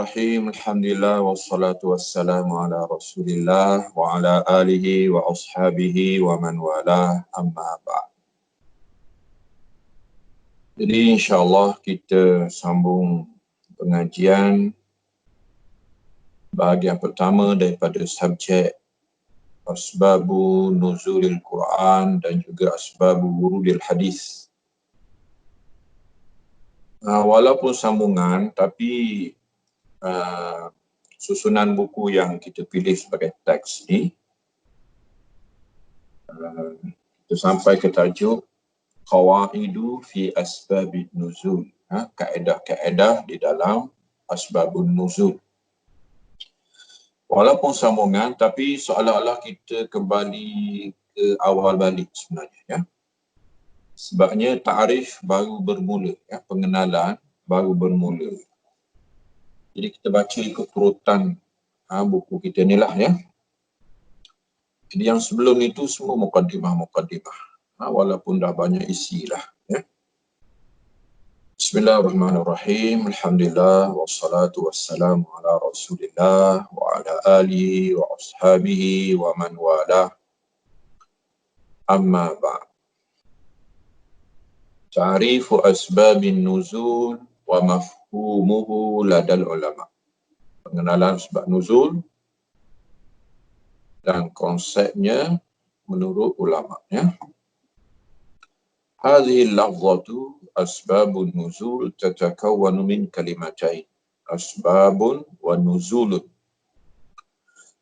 Bismillahirrahmanirrahim. Alhamdulillah wassalatu wassalamu ala Rasulillah wa ala alihi wa ashabihi wa man walah, amma ba'd. Jadi insya-Allah kita sambung pengajian bahagian pertama daripada subjek Asbabu Nuzulil Quran dan juga Asbabu Wurudil Hadis. Walaupun sambungan, tapi susunan buku yang kita pilih sebagai teks ni kita sampai ke tajuk Qawaidu fi Asbabin Nuzul, kaedah-kaedah di dalam Asbabun Nuzul. Walaupun sambungan, tapi seolah-olah kita kembali ke awal balik sebenarnya, ya. Sebabnya ta'rif baru bermula, ya, pengenalan baru bermula. Jadi kita baca ikut urutan buku kita ni lah, ya. Jadi yang sebelum itu semua mukaddimah. Walaupun dah banyak isi lah, ya. Bismillahirrahmanirrahim. Alhamdulillah wassalatu wassalamu ala Rasulillah wa ala alihi wa ashabihi wa man walah, amma ba'd. Ta'rifu asbabin nuzul wa mafhumuhu ladal ulama. Pengenalan sebab nuzul dan konsepnya menurut ulama, ya. Hadhihi al-lafzatu asbabun nuzul tatakawwanu min kalimatain, asbabun wa nuzulun.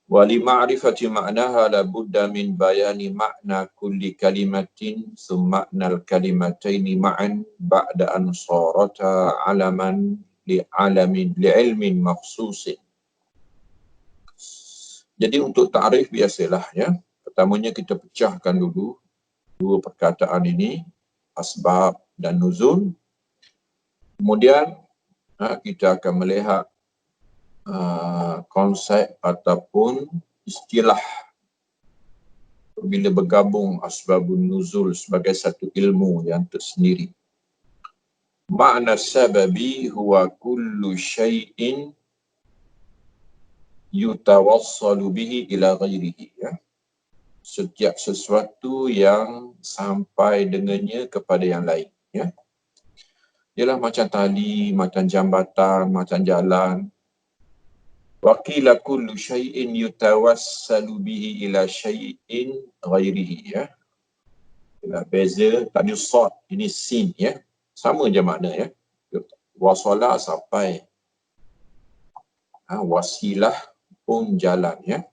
Wa li ma'rifati ma'naha la budda min bayani ma'na kulli kalimatin thumma ma'nal kalimataini ma'an ba'da an sarata alaman li'ilmin makhsusin. Jadi untuk ta'rif biasalah, ya. Pertamanya kita pecahkan dulu dua perkataan ini, asbab dan nuzul. Kemudian kita akan melihat konsep ataupun istilah bila bergabung asbabun nuzul sebagai satu ilmu yang tersendiri. Makna sababi huwa kullu syai'in yutawassalu bihi ila ghairihi, ya. Setiap sesuatu yang sampai dengannya kepada yang lain, ya. Ialah macam tali, macam jambatan, macam jalan. Wa qila kullu syai'in yutawassalu bihi ila syai'in ghairihi, ya. Itulah beza, tadi sad, ini sin, ya. Sama je makna, ya. Wasala sampai. Wasilah pun jalan, ya.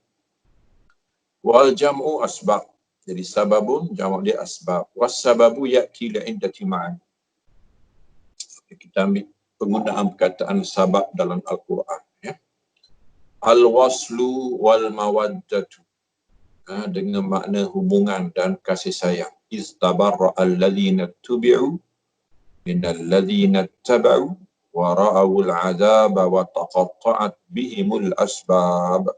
Wal jam'u asbab. Jadi sababun, jamak dia asbab. Was sababu ya'ti li'iddati ma'an. Kita ambil penggunaan perkataan sabab dalam Al-Quran, ya. Al-waslu wal mawaddatu, dengan makna hubungan dan kasih sayang. Istabarra alladhina tubi'u minal ladhina taba'u wa ra'awul azaba wa taqatta'at bihimul asbab.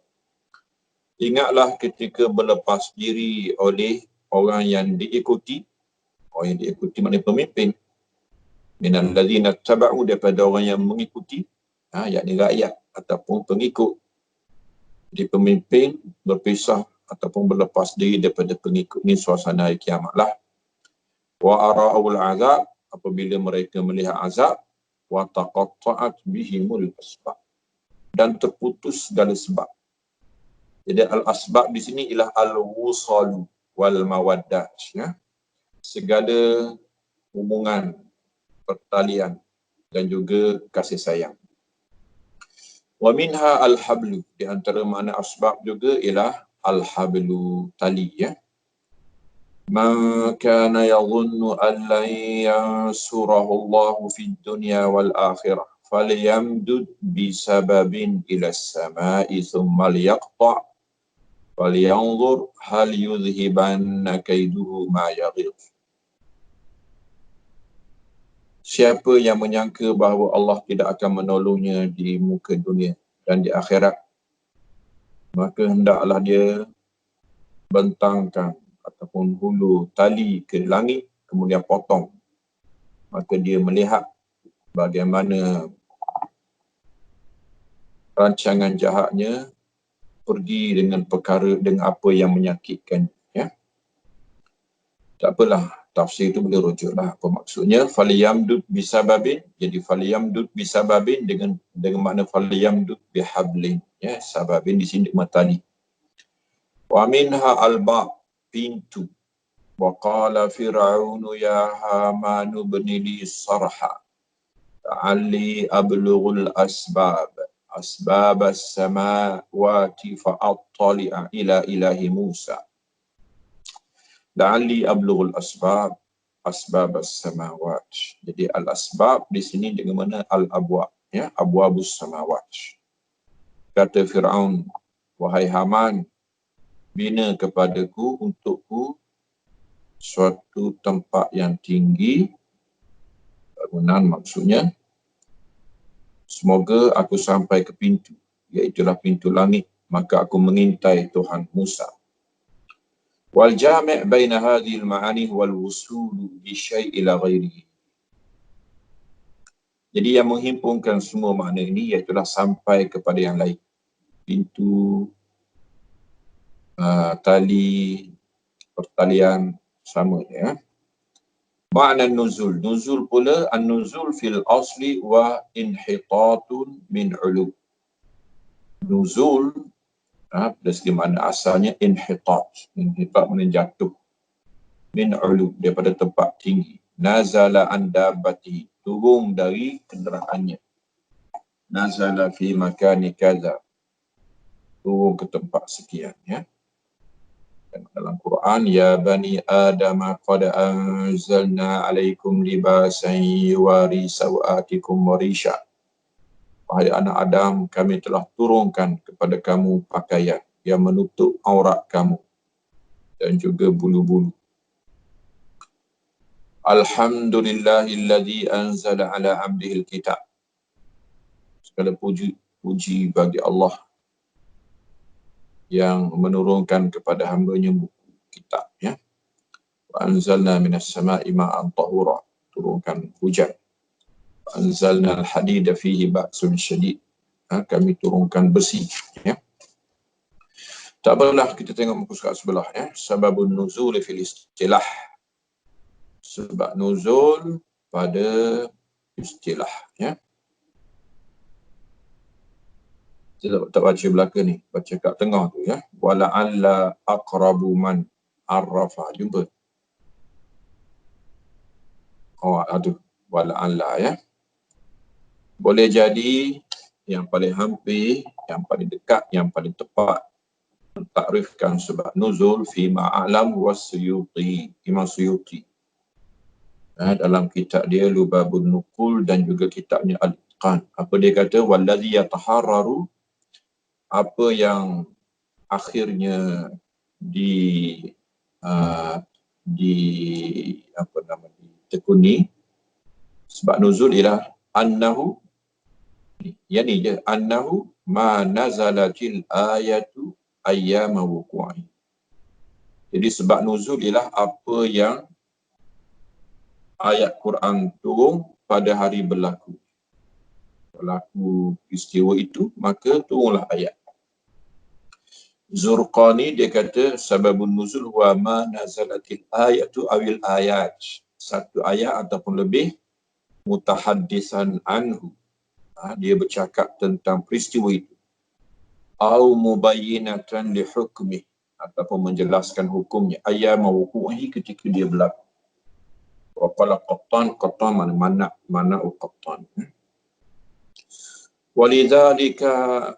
Ingatlah ketika berlepas diri oleh orang yang diikuti. Orang yang diikuti maknanya pemimpin. Minal ladhina taba'u, daripada orang yang mengikuti, yakni rakyat ataupun pengikut. Jadi pemimpin berpisah ataupun berlepas diri daripada pengikut ni, suasana hari kiamatlah. Wa ara'ul azab, apabila mereka melihat azab. Wa taqatta'at bihimul asbab, dan terputus segala sebab. Jadi al-asbab di sini ialah al-wusalu wal mawaddah, ya. Segala hubungan, pertalian dan juga kasih sayang. Wa minha al-hablu, di antara makna asbab juga ialah al-hablu, tali, ya. Man kana yadhunnu an lan yansurahu Allahu fid dunya wal akhirah falyamdud bisababin ila as-sama'i thumma liyaqta' falyanzur hal yudhibanna kaiduhu ma yaghidh. Siapa yang menyangka bahawa Allah tidak akan menolongnya di muka dunia dan di akhirat, maka hendaklah dia bentangkan ataupun hulu tali ke langit, kemudian potong. Maka dia melihat bagaimana rancangan jahatnya pergi dengan perkara, dengan apa yang menyakitkan. Ya. Tak apalah, tafsir itu boleh rujuklah apa maksudnya. Falyamdud bisababin, jadi falyamdud bisababin dengan makna falyamdud bihablin. Ya, sababin di sini matali. Wa minha alba, pintu. Wa qala fir'aunu ya hamanu ibni li sarha la'alli ablughul asbab as-samawati fa'attali'a ila ilahi Musa. La'alli ablughul asbab as-samawat. Jadi al-asbab di sini dengan mana al-abwab, ya, abwabus samawat. Kata Firaun, wahai Haman, bina kepadaku, untukku suatu tempat yang tinggi, bangunan maksudnya, semoga aku sampai ke pintu, iaitulah pintu langit, maka aku mengintai Tuhan Musa. Wal jami' baina hadhihi al-ma'ani wal wusul bi syai' ila ghairihi. Jadi yang menghimpunkan semua makna ini iaitulah sampai kepada yang lain. Pintu, tali, pertalian, sama, ya. Makna nuzul. Nuzul pula, an-nuzul fil asli wa inhitatun min ulu. Nuzul, dari segi makna asalnya inhitat. Inhitat makna jatuh. Min ulu, daripada tempat tinggi. Nazala an dabbati, turun dari kenderaannya. Nazala fi makani kaza, turun ke tempat sekian, ya. Dan dalam Quran, ya bani Adam qad anzalna alaikum libasan yuwari sawatikum warisha. Wahai anak Adam, kami telah turunkan kepada kamu pakaian yang menutup aurat kamu dan juga bulu-bulu. Alhamdulillahilladzi anzala ala abdihil kitab. Segala puji bagi Allah yang menurunkan kepada hamba-Nya buku kitab, ya. Wa anzalna minas sama'i ma'an tahura, turunkan hujan. Wa anzalna al-hadida fihi ba'sun syadid, kami turunkan besi, ya. Tak apalah, kita tengok muka surat sebelah, ya. Sababun nuzul fil istilah, sebab nuzul pada istilah, ya. Kita tak baca belakang ni, baca kat tengah tu, ya. Wala'alla aqrabu man arrafa, jumpa. Aduh, wala'alla, ya. Boleh jadi yang paling hampir, yang paling dekat, yang paling tepat mentakrifkan sebab nuzul fi ma'alam was-Suyuti, Imam Suyuti. Dalam kitab dia Lubabun Nuqul dan juga kitabnya Al-Itqan. Apa dia kata? Wallazi yataharraru, apa yang akhirnya di ditekuni sebab nuzul ialah annahu, yani je, annahu ma nazalatil ayatu ayyama wuqu'i. Jadi sebab nuzul ialah apa yang ayat Quran turun pada hari berlaku peristiwa itu, maka turunlah ayat. Zurqani dia kata sababun nuzul wa ma nazalatil ayatu awil ayat, satu ayat ataupun lebih, mutahaddisan anhu, dia bercakap tentang peristiwa itu, au mubayyinatan li hukmi, ataupun menjelaskan hukumnya, ayyama wuqu'i, ketika dia berlaku. Wa qala qattan mana qattan. Walidzalika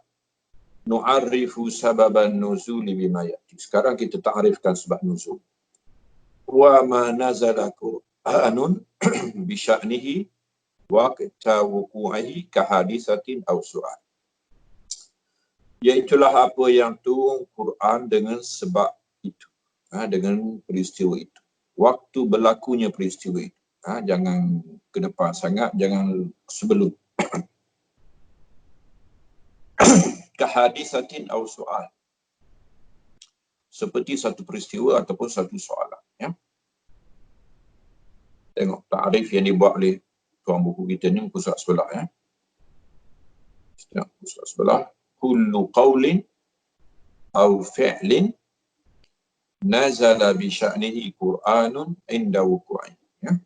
nu'arrifu sababan nuzuli bima ya'ti. Sekarang kita ta'rifkan sebab nuzul. Wa ma nazala Qur'anun bi sya'nihi wa wuqu'ihi ka hadisatin aw su'al. Iaitulah apa yang turun Quran dengan sebab itu, dengan peristiwa itu, waktu berlakunya peristiwa itu. Jangan ke depan sangat, jangan sebelum. Kahadisatin aw soal, seperti satu peristiwa ataupun satu soalan, ya. Tengok takrif yang dibuat oleh tuan buku kita ni, muka surat sebelah, ya. Ya, sebelah. Kullu qawlin aw fi'lin nazala bi sya'nihi Qur'anun inda wuku'i. Ya.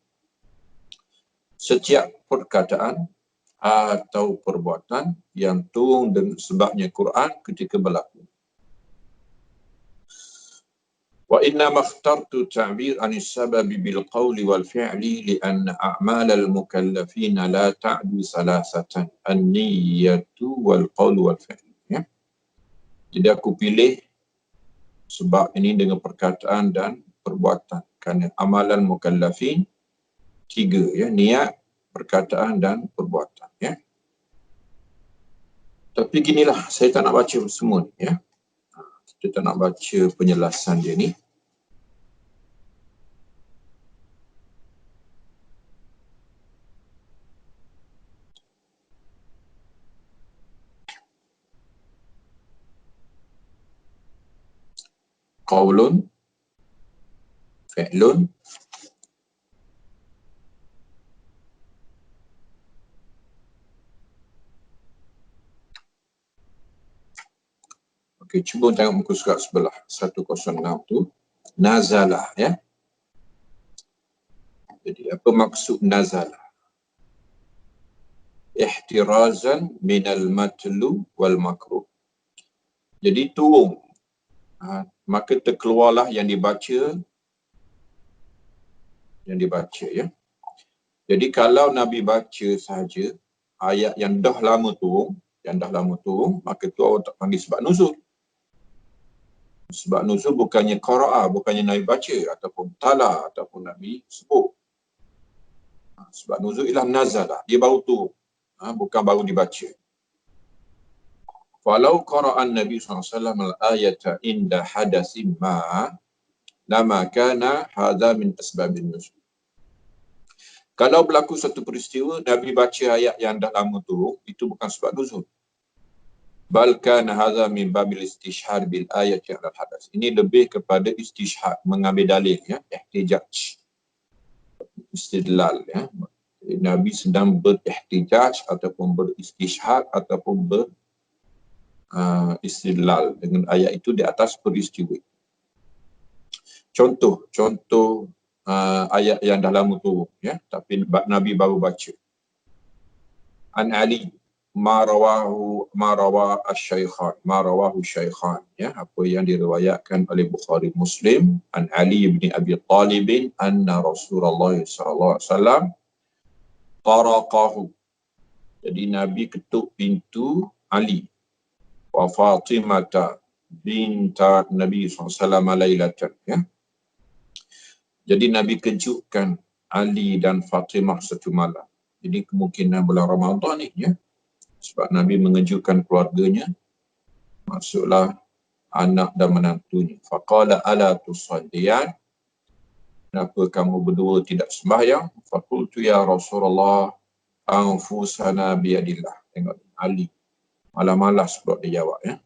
Setiap perkataan atau perbuatan yang turun dengan sebabnya Quran ketika berlaku. Wa inna makhtartu ta'bir anis sababi bil qawli wal fi'li li'anna a'mal al mukallafina la ta'du salasatan an-niyyatu wal qawlu wal fi'li. Ya. Jadi aku pilih sebab ini dengan perkataan dan perbuatan. Kerana amalan mukallafin tiga, ya, niat, perkataan dan perbuatan. Ya. Tapi ginilah, saya tak nak baca semua ni. Ya. Kita nak baca penjelasan dia ni. Qaulun, fi'lun, okey, cuba tengok muka surat sebelah 106 tu. Nazalah, ya. Jadi apa maksud nazalah? Ihtirazan minal matlu wal makruh. Jadi turun. Maka terkeluarlah yang dibaca, ya. Jadi kalau Nabi baca sahaja ayat yang dah lama turun, maka tu orang tak panggil sebab nuzul. Sebab nuzul bukannya qara'a, bukannya Nabi baca ataupun tala ataupun Nabi sebut. Sebab nuzul ialah nazalah, dia baru turun, bukan baru dibaca. Falau qara'an Nabi SAW al-ayata inda hadasim ma lama kana hadha min asbabin nuzul. Kalau berlaku satu peristiwa, Nabi baca ayat yang dah lama turun, itu bukan sebab nuzul. Bal kana hadha min babil istishhad bil ayat yang al-hadas. Ini lebih kepada istishhad, mengambil dalil, ya, ihtijaj, istidlal, ya. Nabi sedang berihtijaj ataupun beristishhad ataupun istidlal dengan ayat itu di atas peristiwa. Contoh ayat yang dah lama turun, ya, tapi Nabi baru baca. An Ali ma rawahu syaikhan, ya, apa yang diriwayatkan oleh Bukhari Muslim, an Ali bin Abi Talib anna Rasulullah sallallahu alaihi wasallam taraqahu. Jadi Nabi ketuk pintu Ali wa Fatimata binta Nabi SAW lailatan, ya. Jadi Nabi kejutkan Ali dan Fatimah satu malam. Jadi kemungkinan bulan Ramadan ni, ya. Sebab Nabi mengejutkan keluarganya, maksudlah anak dan menantunya. Faqala ala tusalliyan, kenapa kamu berdua tidak sembahyang? Faqultu ya Rasulullah anfusana biyadillah. Tengok Ali malas pula dia jawab, ya.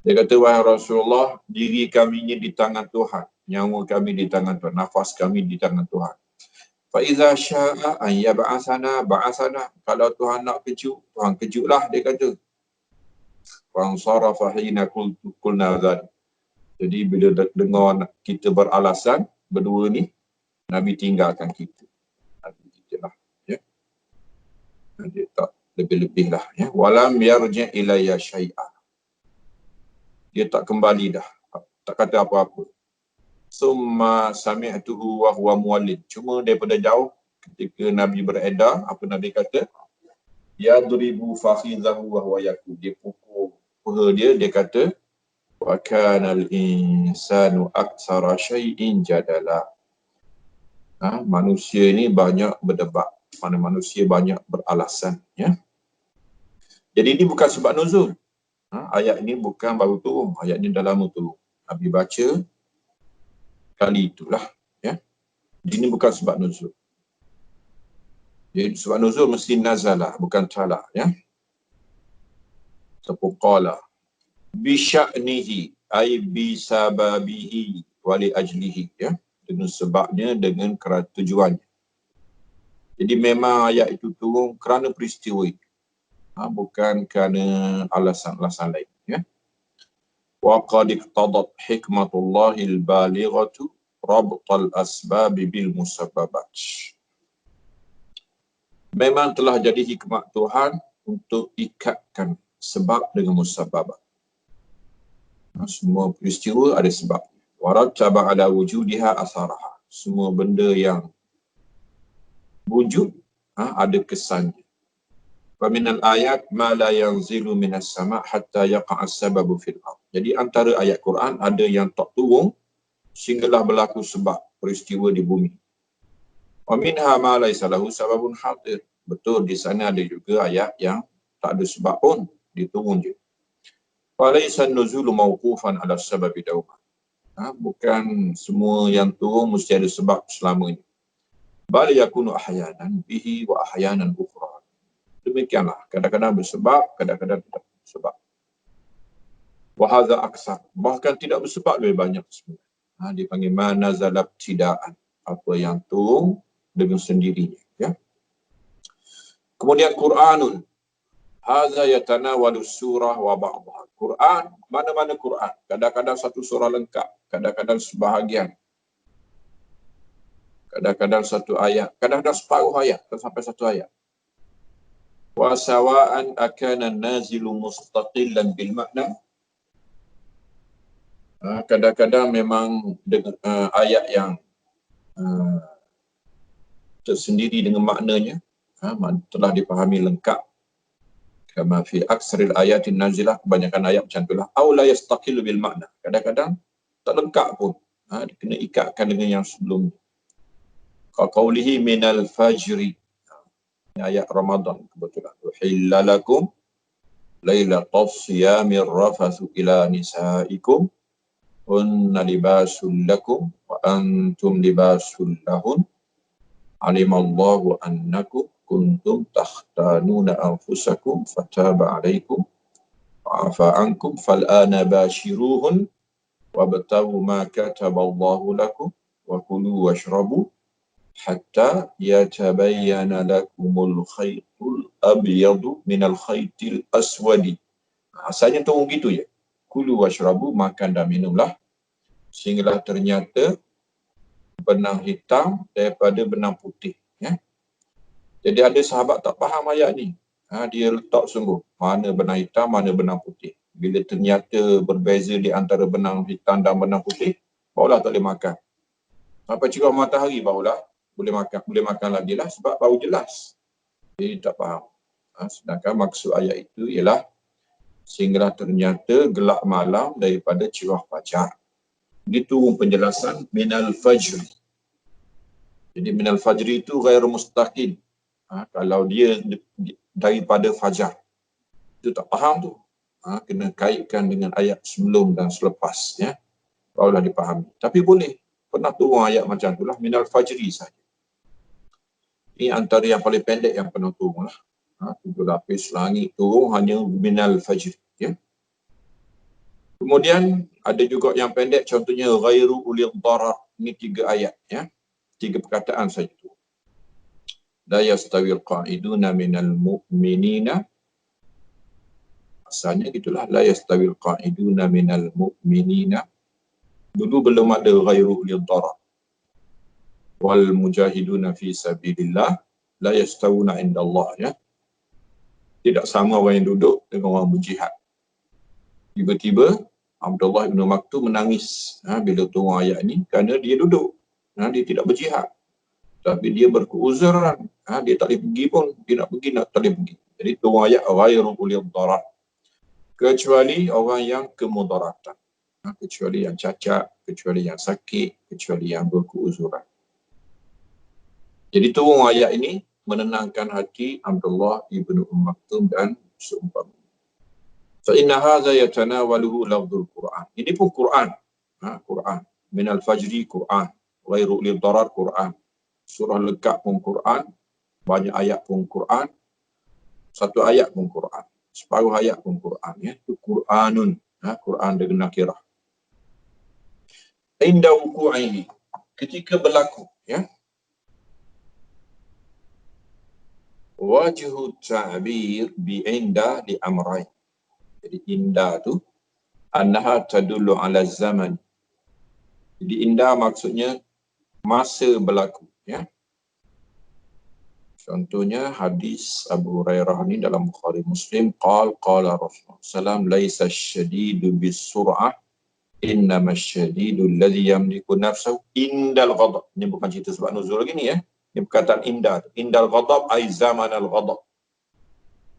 Dia kata, wahai Rasulullah, diri kami ini di tangan Tuhan, nyawa kami di tangan Tuhan, nafas kami di tangan Tuhan. Fa iza syaa an yab'asana ba'asana, kalau Tuhan nak kejut, Tuhan kejutlah, dia kata. Wa ansarafa hina qulna dzalik. Jadi bila dengar kita beralasan berdua ni, Nabi tinggalkan kita. Nabi kita lah, ya. Dia tak lebih-lebih lah, ya. Walam yarji' ilayya syai'a. Dia tak kembali dah, tak kata apa-apa. Summa sami'tuhu wa huwa muwallid. Cuma daripada jauh ketika Nabi beredar, apa Nabi kata? Yadribu fakhidahu wa huwa yaqul. Dia pukul paha dia, dia kata, wa kana al-insanu aktsara syai'in jadala. Manusia ini banyak berdebat, mana manusia banyak beralasan, ya. Jadi ini bukan sebab nuzul. Ayat ini bukan baru turun, ayat ini dah lama turun. Nabi baca kali itulah, ya. Ini bukan sebab nuzul. Jadi sebab nuzul mesti nazalah, bukan tala, ya. Ataupun qala bi sya'nihi ay bi sababihi wa li ajlihi, ya. Dengan sebabnya, dengan tujuannya. Jadi memang ayat itu turun kerana peristiwa itu. Bukan kerana alasan-alasan lain. Ya. Wa qad iqtadat hikmatullahil balighatu rabtal asbab bil musabbabat. Memang telah jadi hikmat Tuhan untuk ikatkan sebab dengan musabbabat. Semua peristiwa ada sebab. Warattaba ala wujudiha asaraha. Semua benda yang wujud ada kesannya. Faminal ayat ma la yanzilu minas sama' hatta yaqa'a as-sababu fil ard. Jadi antara ayat Quran ada yang tak turun sehinggalah berlaku sebab peristiwa di bumi. Wa minha ma laysa lahu sababun hadir. Betul, di sana ada juga ayat yang tak ada sebab pun, diturun je. Wa laysa an-nuzulu mawqufan ala sababi dawma. Bukan semua yang turun mesti ada sebab selamanya. Bal yakunu ahyanan bihi wa ahyanan ukhra. Demikianlah, kadang-kadang bersebab, kadang-kadang tidak bersebab. Wa hadza aksar, bahkan tidak bersebab lebih banyak sebenarnya. Dipanggil ma nazala ibtidaan, apa yang turun dengan sendirinya, ya. Kemudian Quranun, hadza yatanawalu surah wa ba'daha. Quran, mana-mana Quran, kadang-kadang satu surah lengkap, kadang-kadang sebahagian, kadang-kadang satu ayat, kadang-kadang separuh ayat sampai satu ayat. Wa sawa'an akana nazilu mustaqillan bil makna. Kadang-kadang memang dengan ayat yang tersendiri dengan maknanya telah dipahami lengkap. Kama fi aksaril ayatin nazilah, kebanyakan ayat macam itulah. Aw la yastaqilu bil makna. Kadang-kadang tak lengkap pun. Kena ikatkan dengan yang sebelumnya. Qaulihi minal fajri. Ayat Ramadan kebetulan. Uhilla lakum lailatas siyamir rafathu ila nisaikum hunna libasul lakum wa antum libasul lahun alimallahu annakum kuntum takhtanuna anfusakum fataba alaikum wa'afa ankum fal'ana bashiruhun wabtagu ma kataballahu lakum wa kulu washrabu hatta yatabayyana lakumul khaytul abyadu minal khaytil aswadi. Asalnya turun gitu je. Kulu washrabu, makan dan minumlah sehinggalah ternyata benang hitam daripada benang putih. Ya. Jadi ada sahabat tak faham ayat ni. Dia letak sungguh mana benang hitam, mana benang putih. Bila ternyata berbeza di antara benang hitam dan benang putih, barulah tak boleh makan. Sampai cerah matahari barulah boleh makan lagi lah sebab baru jelas. Jadi tak faham. Sedangkan maksud ayat itu ialah sehinggalah ternyata gelap malam daripada cerah fajar. Itu penjelasan minal fajri. Jadi minal fajri itu ghairu mustaqil. Kalau dia daripada fajar, itu tak faham tu. Kena kaitkan dengan ayat sebelum dan selepas, ya. Barulah dipahami. Tapi boleh. Pernah turun ayat macam itulah, minal fajri saja. Ini antara yang paling pendek yang pernah turun lah. 7 lapis langit turun hanya minal fajri, ya. Kemudian ada juga yang pendek, contohnya ghairu ulil darar. Ini 3 ayat, ya. 3 perkataan saja tu. La yastawil qa'iduna minal mu'minina. Asalnya gitulah, la yastawil qa'iduna minal mu'minina. Dulu belum ada ghairu ulil darar. Wal mujahiduna fi sabilillah la yastawuna indallah, ya. Tidak sama orang yang duduk dengan orang berjihad. Tiba-tiba Abdullah bin Maktum menangis bila turun ayat ni kerana dia duduk. Dia tidak berjihad. Tapi dia berkeuzuran. Dia tak boleh pergi pun. Dia nak pergi, tak boleh pergi. Jadi turun ayat ghairu ulil darar. Kecuali orang yang kemudaratan. Kecuali yang cacat, kecuali yang sakit, kecuali yang berkeuzuran. Jadi turun ayat ini menenangkan hati Abdullah ibn Maktum dan seumpama. Fa inna hadza yatanawaluhu lafzul Quran. Ini pun Quran. Quran. Minal fajri Quran. Ghairu ulil darar Quran. Surah lengkap pun Quran. Banyak ayat pun Quran. Satu ayat pun Quran. Separuh ayat pun Quran. Ya. Itu Quranun. Quran dengan nakirah. Inda wuku'ihi. Ketika berlaku. Ya. Wajhu ta'bir bi inda li amrain. Jadi inda tu annaha tadullu ala zaman. Jadi inda maksudnya masa berlaku, ya. Contohnya hadis Abu Hurairah ni dalam Bukhari Muslim, qala Rasulullah sallam laisa asyadidu bisur'ah innama asyadidu alladhi yamliku nafsahu indal ghadab. Ini bukan cerita sebab nuzul lagi ni, ya. Ini perkataan inda. Indal ghadab ay zaman al ghadab.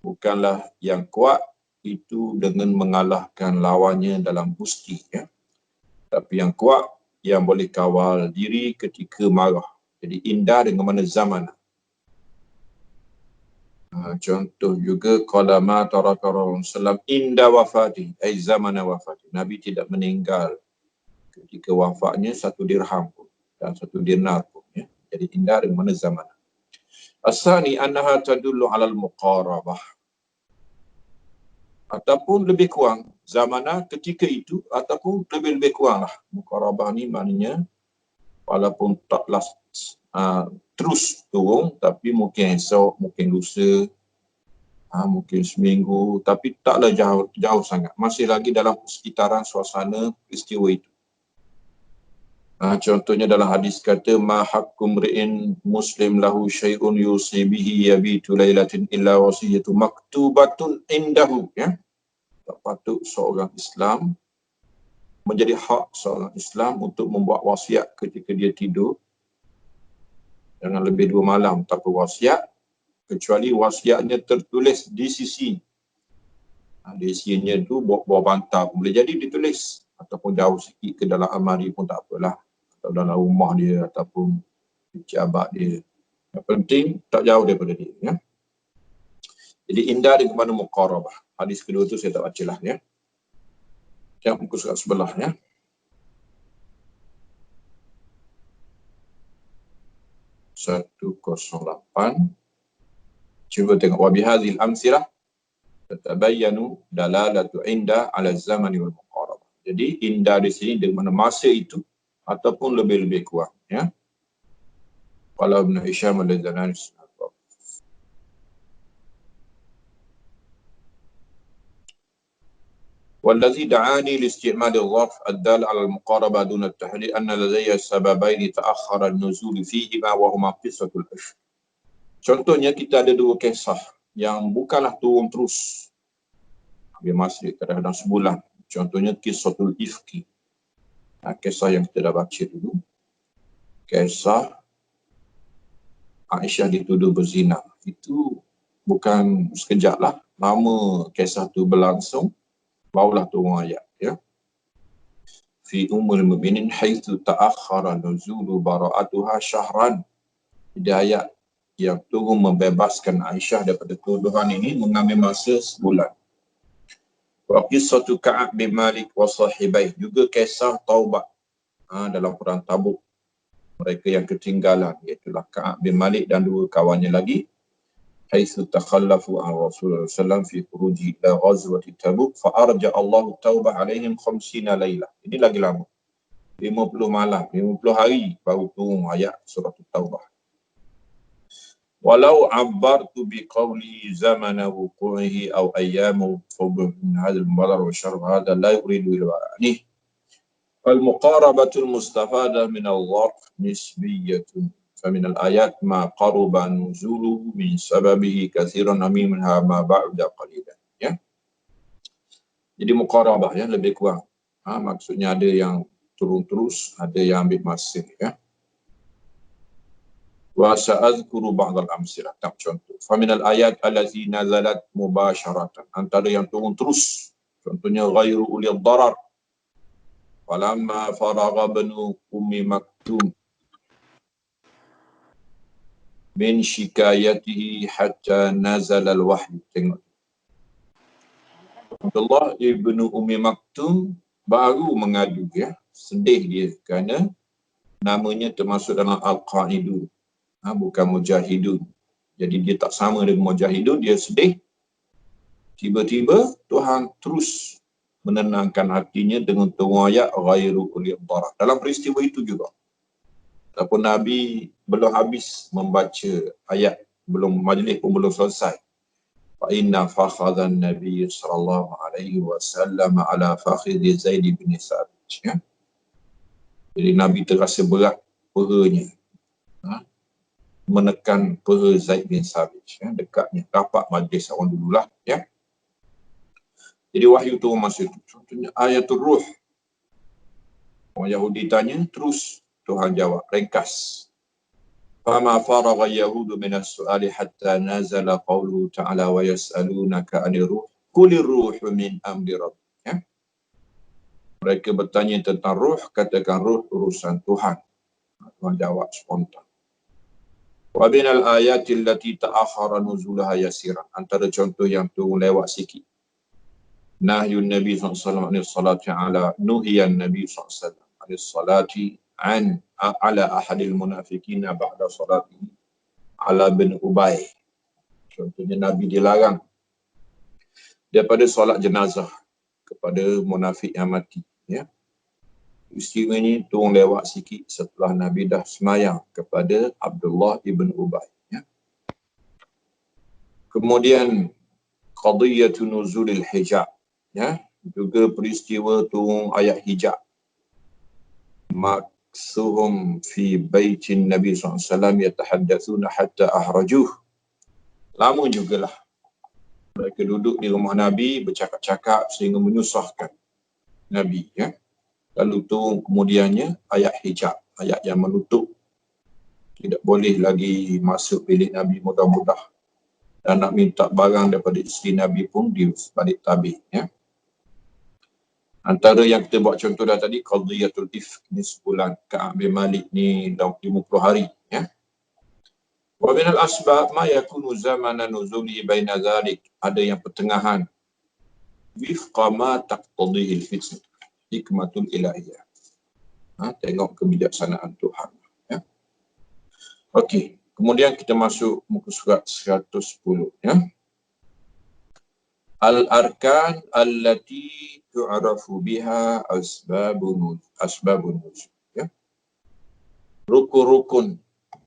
Bukanlah yang kuat itu dengan mengalahkan lawannya dalam gusti, ya. Tapi yang kuat yang boleh kawal diri ketika marah. Jadi indah dengan mana zaman. Contoh juga qala ma taraka Rasulullah inda wafati ay zaman wafati. Nabi tidak meninggal ketika wafatnya 1 dirham pun dan 1 dinar pun, ya. Jadi indah dengan mana zaman. Asani annaha tadullu ala al-muqarabah. Ataupun lebih kurang zamanah ketika itu, ataupun lebih kuranglah. Muqarabah ni maknanya walaupun taklah terus turun, tapi mungkin esok, mungkin lusa, mungkin seminggu, tapi taklah jauh sangat. Masih lagi dalam sekitaran suasana peristiwa itu. Contohnya dalam hadis kata ma haqqum ri'in muslim lahu syai'un yusi bihi yabitu lailatin illa wasiyatu maktubatun indahu, ya. Tak patut seorang Islam, menjadi hak seorang Islam untuk membuat wasiat ketika dia tidur. Jangan lebih 2 malam tanpa wasiat, kecuali wasiatnya tertulis di sisi. Di sisinya tu bawah bantal pun boleh jadi ditulis, ataupun jauh sikit ke dalam almari pun tak apalah, atau dalam rumah dia, ataupun di cabat dia. Yang penting tak jauh daripada dia, ya. Jadi indah dengan mana muqarabah. Hadis kedua tu saya tak bacalah, ya. Yang muka surat sebelah, ya. Satu kosong lapan. Cuba tengok wabihazil amsilah tatabayyanu dalalatu inda ala zamani wal muqarabah. Jadi indah di sini dengan mana masa itu ataupun lebih-lebih kurang, ya. Qala Ibn Hisham al-Zalani والذي دعاني لاستعمال الظرف الدال على المقاربة دون التحليل أن لدي سببين تأخر النزول فيهما وهما قصة العشق. Contohnya kita ada 2 kisah yang bukanlah turun terus. Dia masih kadang-kadang sebulan. Contohnya Qissatul Ifki. Kisah yang kita dah baca dulu. Kisah Aisyah dituduh berzina. Itu bukan sekejap lah. Lama kisah tu berlangsung, barulah turun ayat, ya. Fi ummul mu'minin haitsu ta'akhkhara nuzulu bara'atuha syahran. Jadi ayat yang turun membebaskan Aisyah daripada tuduhan ini mengambil masa sebulan. Wa qissatu Ka'ab bin Malik wa sahibai, juga kisah taubat dalam perang Tabuk. Mereka yang ketinggalan, iaitu Ka'ab bin Malik dan 2 kawannya lagi. Haitsu takhallafu an Rasulullah sallallahu fi khuruji ila ghazwati Tabuk fa arja Allah taubah alaihim 50 lailah. Ini lagi lama. 50 malam, 50 hari baru turun ayat surah Taubah. Walau abbartu biqawli zamana wuqu'ihi aw ayyamu fawqa min hadzal madar wa syarh hadha la yuridu illa ni. Al-muqarabatul mustafadah min al-dharf nisbiyatun. فمن الآيات ما قرب نزوله من سببه كثيرا منها ما بعد قليلا, ya. Jadi muqarabah, ya, lebih kurang. Maksudnya ada yang turun terus, ada yang ambil masa, ya. Wa sa'adhkuru ba'dal amsilah. Contoh. Faminal ayat allazi nazalat mubasharatan. Antara yang turun terus. Contohnya ghairu ulil darar. Falamma faragha banu ummi maktum min shikayatihi hatta nazal al-wahyi. Tengok. Abdullah ibnu Ummi Maktum baru mengadu, ya. Sedih dia kerana namanya termasuk dalam Al-Qaidun. Bukan Mujahidun. Jadi dia tak sama dengan Mujahidun, dia sedih. Tiba-tiba Tuhan terus menenangkan hatinya dengan turun ayat ghairu ulil darar. Dalam peristiwa itu juga. Ataupun Nabi belum habis membaca ayat majlis pun belum selesai. Fa inna fakhadha an-nabiy sallallahu alaihi wasallam ala fakhidhi Zaid bin Thabit. Ya. Jadi Nabi terasa berat peranya. Menekan peha Zaid bin Thabit. Ya. Dekatnya, rapat majlis orang dululah. Ya. Jadi wahyu turun masa itu. Contohnya ayatul ruh. Orang Yahudi tanya, terus Tuhan jawab, ringkas. Fama faragha yahudu minas su'ali hatta nazala qawluhu ta'ala wa yas'alunaka 'anir ruh qulir ruhu min amri rabbik. Ya. Mereka bertanya tentang ruh, katakan ruh urusan Tuhan. Tuhan jawab spontan. Wa binal ayati allati ta'akhkhara nuzulaha yasiran. Antara contoh yang turun lewat sikit. Nahyun Nabi SAW anil salati ala nuhiyan Nabi SAW anil salati ala ahadil munafiqina ba'da salati ala bin Ubay. Contohnya Nabi dilarang daripada solat jenazah kepada munafik yang mati. Ya. Peristiwa ini turun lewat sikit setelah Nabi dah semayang kepada Abdullah ibn Ubay. Ya. Kemudian qadiyatu nuzulil hijab. Ya. Juga peristiwa turun ayat hijab. Maksuhum fi baitin Nabi SAW yatahaddathuna hatta ahrajuh. Lama jugalah mereka duduk di rumah Nabi bercakap-cakap sehingga menyusahkan Nabi. Ya. Lalu tu kemudiannya ayat hijab, ayat yang menutup. Tidak boleh lagi masuk bilik Nabi mudah-mudah. Dan nak minta barang daripada isteri Nabi pun di balik tabir. Ya. Antara yang kita buat contoh dah tadi, Qadhiyatul Ifk, ni sebulan. Ka'ab bin Malik ni 50 hari. Ya. Wa minal asbab ma yakunu zamana nuzuli baina dhalik. Ada yang pertengahan. Wifqa ma taqtadihil fitnah. Hikmatul ilahiyah. Tengok kebijaksanaan Tuhan. Ya. Okey. Kemudian kita masuk muka surat 110. Ya. Al-arkan allati tu'rafu biha asbabun nuzul. Ya. Rukun-rukun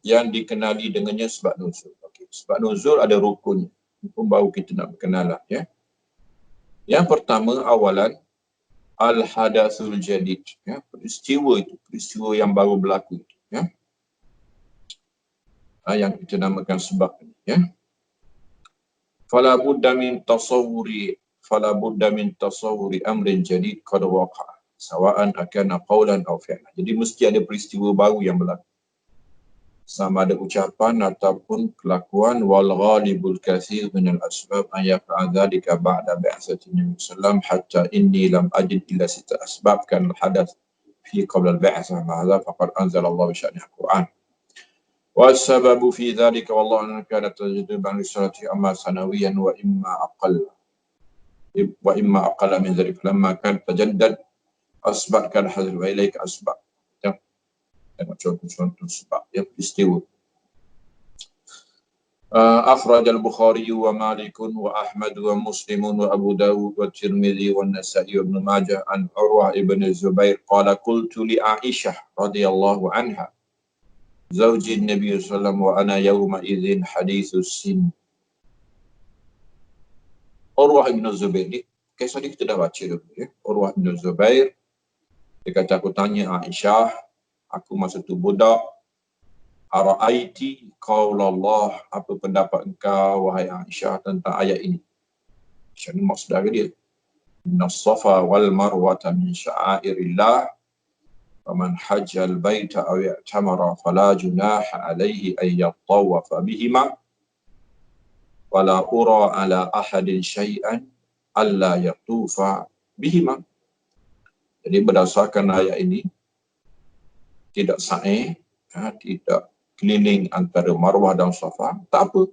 yang dikenali dengannya sebab nuzul. Okey. Sebab nuzul ada rukun. Rukun baru kita nak berkenalan. Ya. Yang pertama, awalan al-hadatsul jadid. Ya. Peristiwa itu. Peristiwa yang baru berlaku. Ya. Yang kita namakan sebab ini. Ya. Fala budda min tasawwuri amrin jadid qad waqa'a sawa'an akana qawlan aw fi'lan. Jadi mesti ada peristiwa baru yang berlaku. Sama ada ucapan ataupun kelakuan. Wal ghalibul katsir min al asbab an yaqa dzalika ba'da ba'tsati Nabi sallam hatta inni lam ajid illa sita asbab kan al hadath fi qabla al ba'tsah ma'adha faqad anzala Allah bi sya'ni al-Qur'an. والسبب في ذلك والله أن كانت تجدب عن الصلاة أما سنويا وإما أقل من ذلك لما كان تجدد أسباب كان حذر وإليك أسباب. contoh sebab yang peristiwa. أخرج البخاري ومالك وأحمد ومسلم وأبو داود والترمذي والنسائي وابن ماجه عن عروة بن الزبير قال قلت لعائشة رضي الله عنها زوج النبي صلى الله عليه وسلم وأنا يومئذ حديث السن. Urwah bin Zubair ni, kisah ni kita dah baca dulu. Ya. Urwah bin Zubair, dia kata aku tanya Aisyah, aku masa tu budak, ara'aiti qaulallah, apa pendapat engkau wahai Aisyah tentang ayat ini? Aisyah ni mak saudara dia. Inna safa wal marwata min sya'airillah ومن حج البيت أو اعتمر فلا جناح عليه أن يطوف بهما ولا أرى على أحد شيئا ألا يطوف بهما. Jadi berdasarkan ayat ini tidak sa'i, tidak keliling antara Marwah dan Safa, tak apa.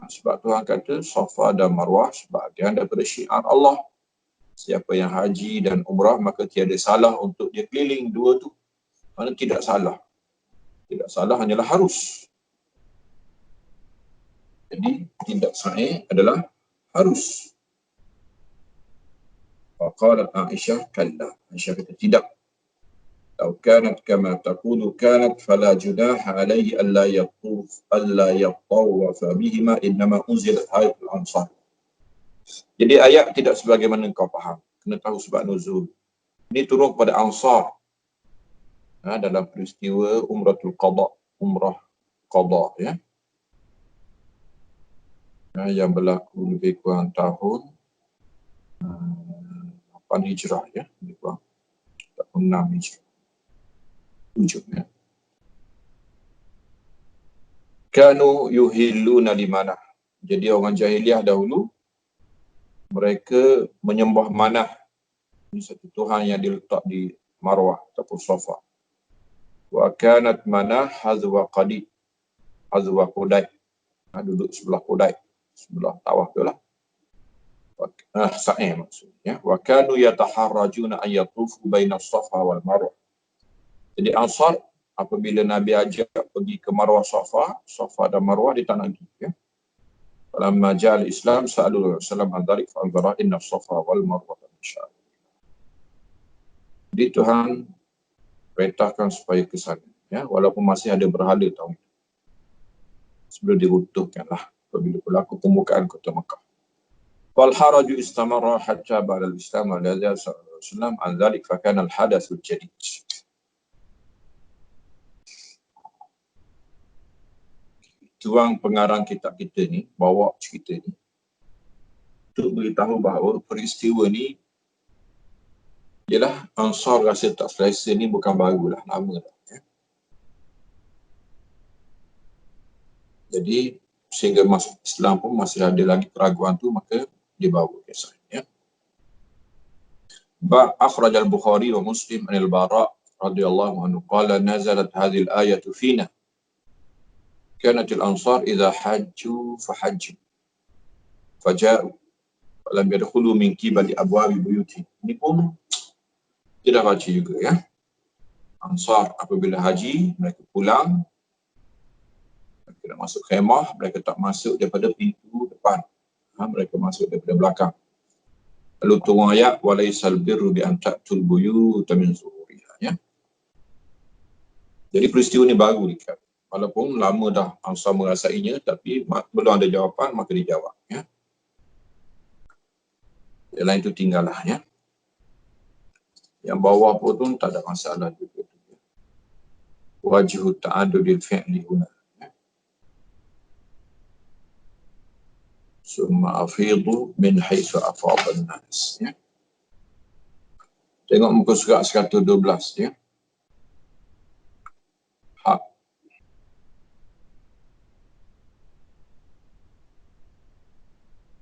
Sebab Tuhan kata Safa dan Marwah sebahagian daripada syiar Allah. Siapa yang haji dan umrah maka tiada salah untuk dia keliling dua tu. Mana tidak salah. Tidak salah hanyalah harus. Jadi tidak sa'i adalah harus. Faqalat Aisyah kalla. Aisyah kata tidak. Lau kanat kama taqulu kanat fala junaha alaihi alla yattawafa bihima innama unzilat ayatul ansar. Jadi ayat tidak sebagaimana kau faham. Kena tahu sebab nuzul. Ini turun kepada Ansar dalam peristiwa Umratul Qada, Umrah Qada ya. Yang berlaku lebih kurang tahun 8 Hijrah ya, lebih kurang tahun 6 Hijrah. 7 ya. Kanu yuhilluna limana. Jadi orang jahiliah dahulu mereka menyembah Manah. Ini satu Tuhan yang diletak di Marwah ataupun Safa. Wa kanat Manah hazwa qadi. Hazwa Qudai. Duduk sebelah Qudai. Sebelah Tawaf tu lah. Sa'i maksudnya. Wa kanu yataharrajuna an yatufu baina Safa wal Marwah. Jadi Ansar apabila Nabi ajak pergi ke Marwah Safa dan Marwah dia tak nak pergi ya. Falamma ja'al Islam sa'alu Rasulullah an dzalik fa anzara inna Safa wal Marwah insya'. Jadi Tuhan perintahkan supaya ke sana ya, walaupun masih ada berhala tahun itu. Sebelum diruntuhkanlah apabila berlaku pembukaan kota Mekah. Wal haraju istamarra hatta ba'da al-Islam alladhi sallallahu an dzalik fa kana al-hadatsul jadid. Tuang pengarang kitab kita ni bawa cerita ni untuk beritahu bahawa peristiwa ni ialah Ansar rasa tak selesa ni bukan barulah, lama dah. Ya. Jadi sehingga masuk Islam pun masih ada lagi keraguan tu, maka dibawa kisah. Ya. Akhraj al-Bukhari wa Muslim an al-Bara' radhiyallahu anhu qala nazalat hadhihi al-ayatu fina. Kanat al-ansar idza hajju fahajju faja'u falam yadkhulu min qibali abwabi buyuti. Ini pun kita baca juga ya. Ansar apabila haji, mereka pulang, mereka nak masuk khemah, mereka tak masuk daripada pintu depan. Mereka masuk daripada belakang. Lalu turun ayat walaisal birru bi an ta'tul buyuta min zuhuriha ya. Jadi peristiwa ni baru dekat. Walaupun lama dah Ansar merasainya, tapi belum ada jawapan, maka dijawab ya. Yang lain tu tinggallah ya. Yang bawah pun tak ada masalah juga. Wajhu ta'adudil fi'li huna. Summa afidu min haitsu afadhan nas ya. Tengok muka surat 112 ya. Hak.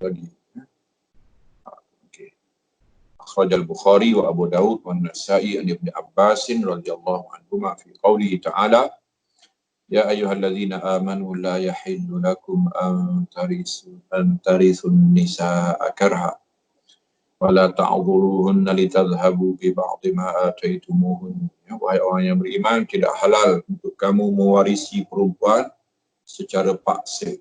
Lagi. Okey. Akhraj al-Bukhari wa Abu Dawud wa An-Nasa'i an Ibn Abbas radhiyallahu anhuma fi qawlihi ta'ala ya ayyuhalladzina amanu la yahillu lakum an tarithun nisaa karha wala ta'dhuruhunna litadhhabu bi ba'dhi ma ataytumuhun. Wahai orang yang beriman, tidak halal untuk kamu mewarisi perempuan secara paksa.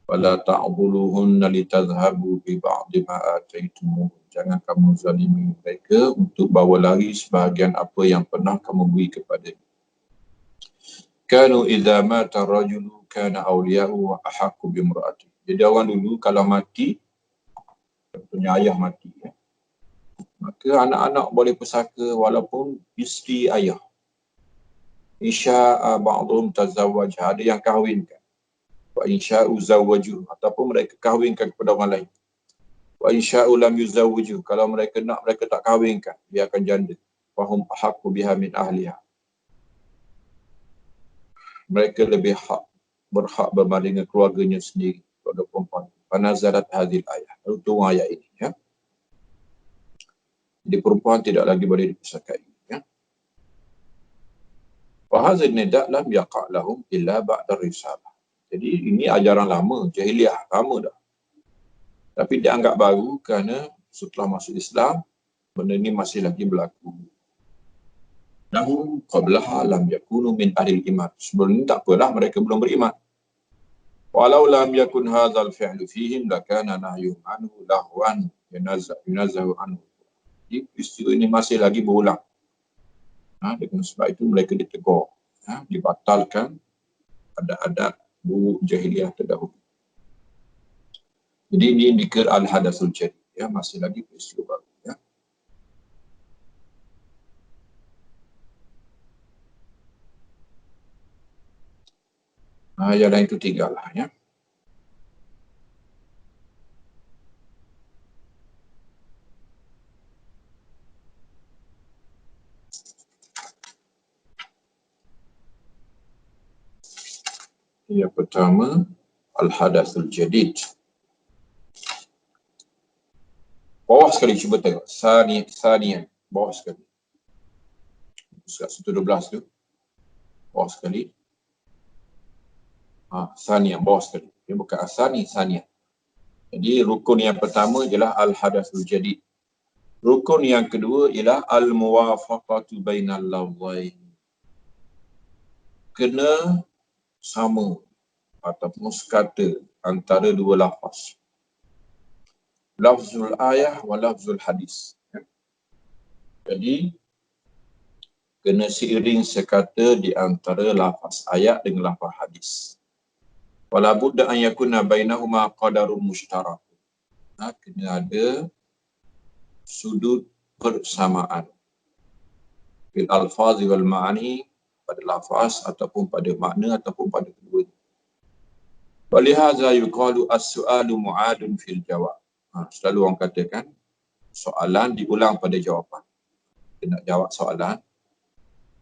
Wala ta'dhuruhunna litadhhabu bi ba'dhi ma ataytumuhun. Jangan kamu zalimi mereka untuk bawa lari sebahagian apa yang pernah kamu beri kepada. Kanu idza mata rajulu kana awliya'u wa ahaqqu bi imra'ati. Jadi orang dulu kalau mati, contohnya ayah mati ya, maka anak-anak boleh pesaka walaupun isteri ayah. Insya'a ba'dhum tazawwaj, ada yang kahwinkan. Wa insya'u zawwaju, ataupun mereka kahwinkan kepada orang lain. Wa insya'u lam yuzawwiju, kalau mereka nak mereka tak kahwinkan, dia akan janda. Fahum ahaqqu biha min ahliha. Mereka lebih berhak berbanding dengan keluarganya sendiri, keluarga perempuan. Fanazalat hadhil ayat. Lalu turun ayat ini ya. Jadi perempuan tidak lagi boleh dipusakai ya. Wa hadzal nida' lam yaqa' lahum illa ba'da risalah. Jadi ini ajaran lama, jahiliah lama dah. Tapi dianggap baru kerana setelah masuk Islam, benda ini masih lagi berlaku. Namun qablaha lam yakunu min ahli iman. Sebelum ini tak apalah, mereka belum beriman. Walau lam yakun hadzal fi'lu fihim lakana nahyun anhu lahwan yunazzahu anhu. Jadi peristiwa ini masih lagi berulang. Dengan sebab itu mereka ditegur, dibatalkan adat-adat buruk jahiliah terdahulu. Jadi ini dikir al-hadathul jadid, masih lagi peristiwa baru. Yang lain itu 3 lah. Yang pertama, al-hadathul jadid. Bawah sekali cuba tengok. Sanian. Bawah sekali. Surat 112 tu. Bawah sekali. Sanian. Bawah sekali. Dia bukan asani, sanian. Jadi rukun yang pertama ialah al-hadathul jadid. Rukun yang kedua ialah al-muwafaqatu bainal lafzain. Kena sama ataupun sekata antara dua lafaz. Lafzul ayah wa lafzul hadis. Jadi kena seiring sekata di antara lafaz ayat dengan lafaz hadis. Wala budda an yakuna bainahuma qadarun mushtarak. Kena ada sudut persamaan. Bil alfazi wal ma'ani, pada lafaz ataupun pada makna ataupun pada kedua. Walihaza yuqalu as-su'alu mu'adun fil jawab. Selalu orang katakan soalan diulang pada jawapan. Kita nak jawab soalan,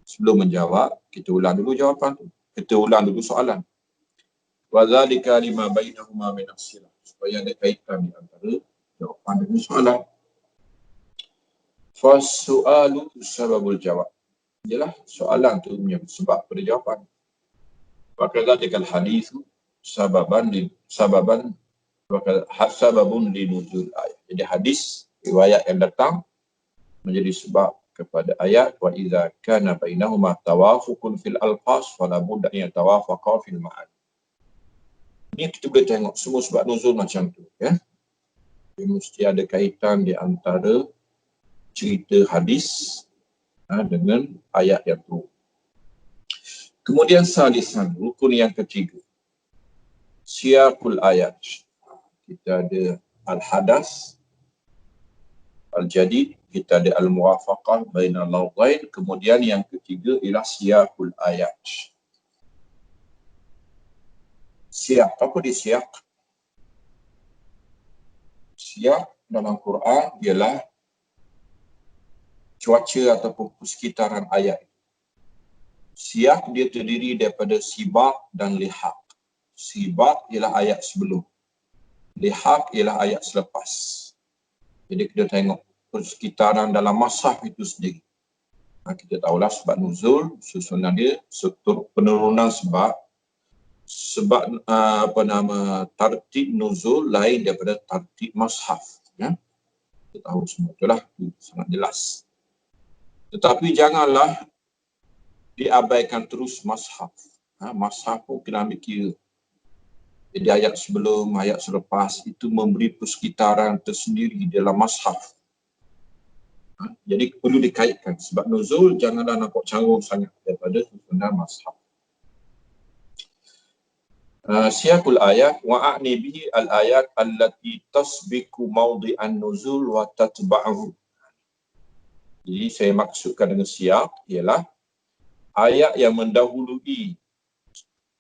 sebelum menjawab kita ulang dulu jawapan tu. Kita ulang dulu soalan. Wa dzalika lima bainahuma min as-silah, supaya ada kaitan di antara jawapan dengan soalan. Fas-su'alu sababul jawab. Ialah soalan tu punya sebab pada jawapan. Maka dzalika al-hadis sababun li nuzul ayat. Jadi hadis riwayat yang datang menjadi sebab kepada ayat wa idza kana bainahuma tawafuqun fil alfaz fala budda an yatawafaqa fil ma'an. Ini kita boleh tengok semua sebab nuzul macam tu, ya. Dia mesti ada kaitan di antara cerita hadis dengan ayat yang tu. Kemudian salisan, rukun yang ketiga, siyaqul ayat. Kita ada al-hadas, al-jadid, kita ada al-muwafaqah bainal lafzain. Kemudian yang ketiga ialah siyaqul ayat. Siyaq, apa dia siyaq? Siyaq dalam Quran ialah cuaca ataupun persekitaran ayat. Siyaq dia terdiri daripada sibaq dan lihaq. Sibaq ialah ayat sebelum. Lihaq ialah ayat selepas. Jadi kita tengok persekitaran dalam mashaf itu sendiri. Kita tahulah sebab nuzul, susunan dia, struktur penurunan sebab tartib nuzul lain daripada tartib mashaf. Kita tahu semua itulah, itu sangat jelas. Tetapi janganlah diabaikan terus mashaf. Mashaf pun kena ambil kira. Jadi ayat sebelum, ayat selepas itu memberi persekitaran tersendiri dalam mashaf. Jadi perlu dikaitkan. Sebab nuzul janganlah nampak canggung sangat daripada susunan mashaf. Siyaqul ayat wa'ani bihi al-ayat allati tasbiqu mawdi'an nuzul wa tatba'uhu. Jadi saya maksudkan dengan siyaq ialah ayat yang mendahului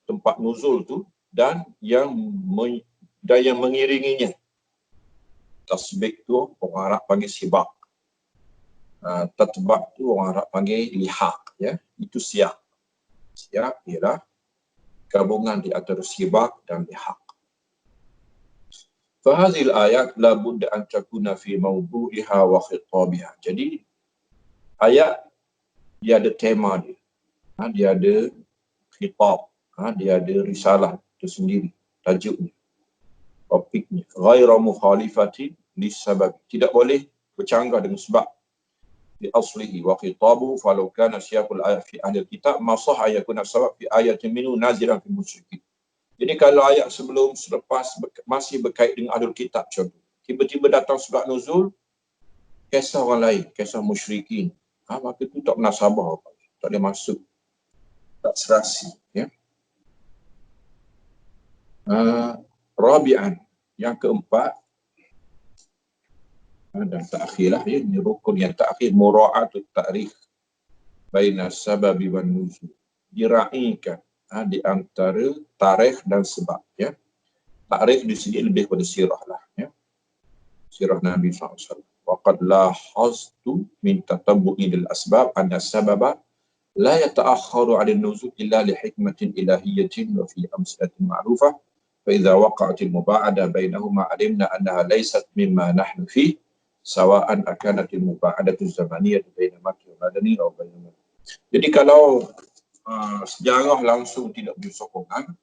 tempat nuzul tu dan yang mengiringinya. Tasbik tu orang Arab panggil sibaq. Tatba' tu orang Arab panggil lihaq, ya. Itu siyaq. Siyaq ialah gabungan di antara sibaq dan lihaq. Fahazil ayat la budda an takuna fi mawdu'iha wa khitabiha. Jadi ayat dia ada tema dia. Dia ada khitab, dia ada risalah tersendiri, tajuknya, topiknya. Ghaira mukhalifatin lisabab. Tidak boleh bercanggah dengan sebab. Di aslihi wa khitabu falau kana siyaqul ayat fi ahli kitab ma sah ayakuna sabab fi ayatin minhu nazilan fi musyrikin. Jadi kalau ayat sebelum selepas masih berkait dengan ahli kitab contoh, tiba-tiba datang sebab nuzul kisah orang lain, kisah musyrikin. maka itu tak munasabah, tak boleh masuk, tak serasi. Ya. Rabi'an, yang keempat, dan ta'khir lah, ya, ini rukun yang ta'khir, mura'atut ta'rikh baina sababi wan nuzul. Diraikan di antara tarikh dan sebab. Ya. Tarikh di sini lebih pada sirah lah. Ya. Sirah Nabi SAW. Waqad lahaztu min tatabbu'i lil asbab anna sababa la yata'akhkharu 'ala an-nuzul illa li hikmatin ilahiyyatin wa fi amsalatin ma'rufah. Fa idza waqa'at al-muba'ada bainahuma 'alimna annaha laysat mimma nahnu fihi sawa'an akanat al-muba'adatu az-zamaniyyah baina Makkah wa Madinah atau baina. Jadi kalau sejarah langsung tidak bersokongan,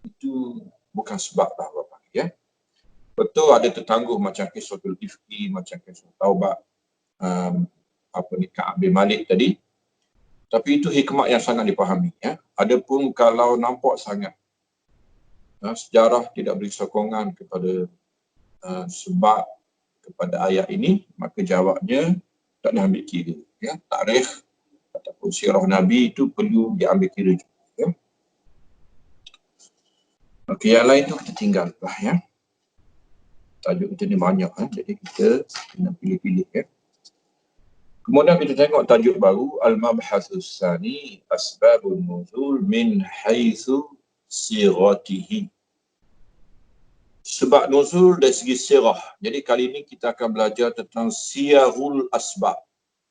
itu bukan sebab lah Bapak. Ya. Betul ada tertangguh macam Qissatul Ifki, macam Qissatul Taubat, Ka'ab bin Malik tadi. Tapi itu hikmah yang sangat dipahami. Ya. Adapun kalau nampak sangat sejarah tidak beri sokongan kepada sebab kepada ayat ini, maka jawabnya tak diambil kira. Ya. Tarikh ataupun sirah Nabi itu perlu diambil kira juga. Ya. Okey, yang lain tu kita tinggallah. Ya. Tajuk kita ni banyak, jadi kita kena pilih-pilih. Ya. Kemudian kita tengok tajuk baru, Al-Mabhasus Sani, Asbabun Nuzul min haitsu siratihi. Sebab nuzul dari segi sirah. Jadi kali ini kita akan belajar tentang siyarul asbab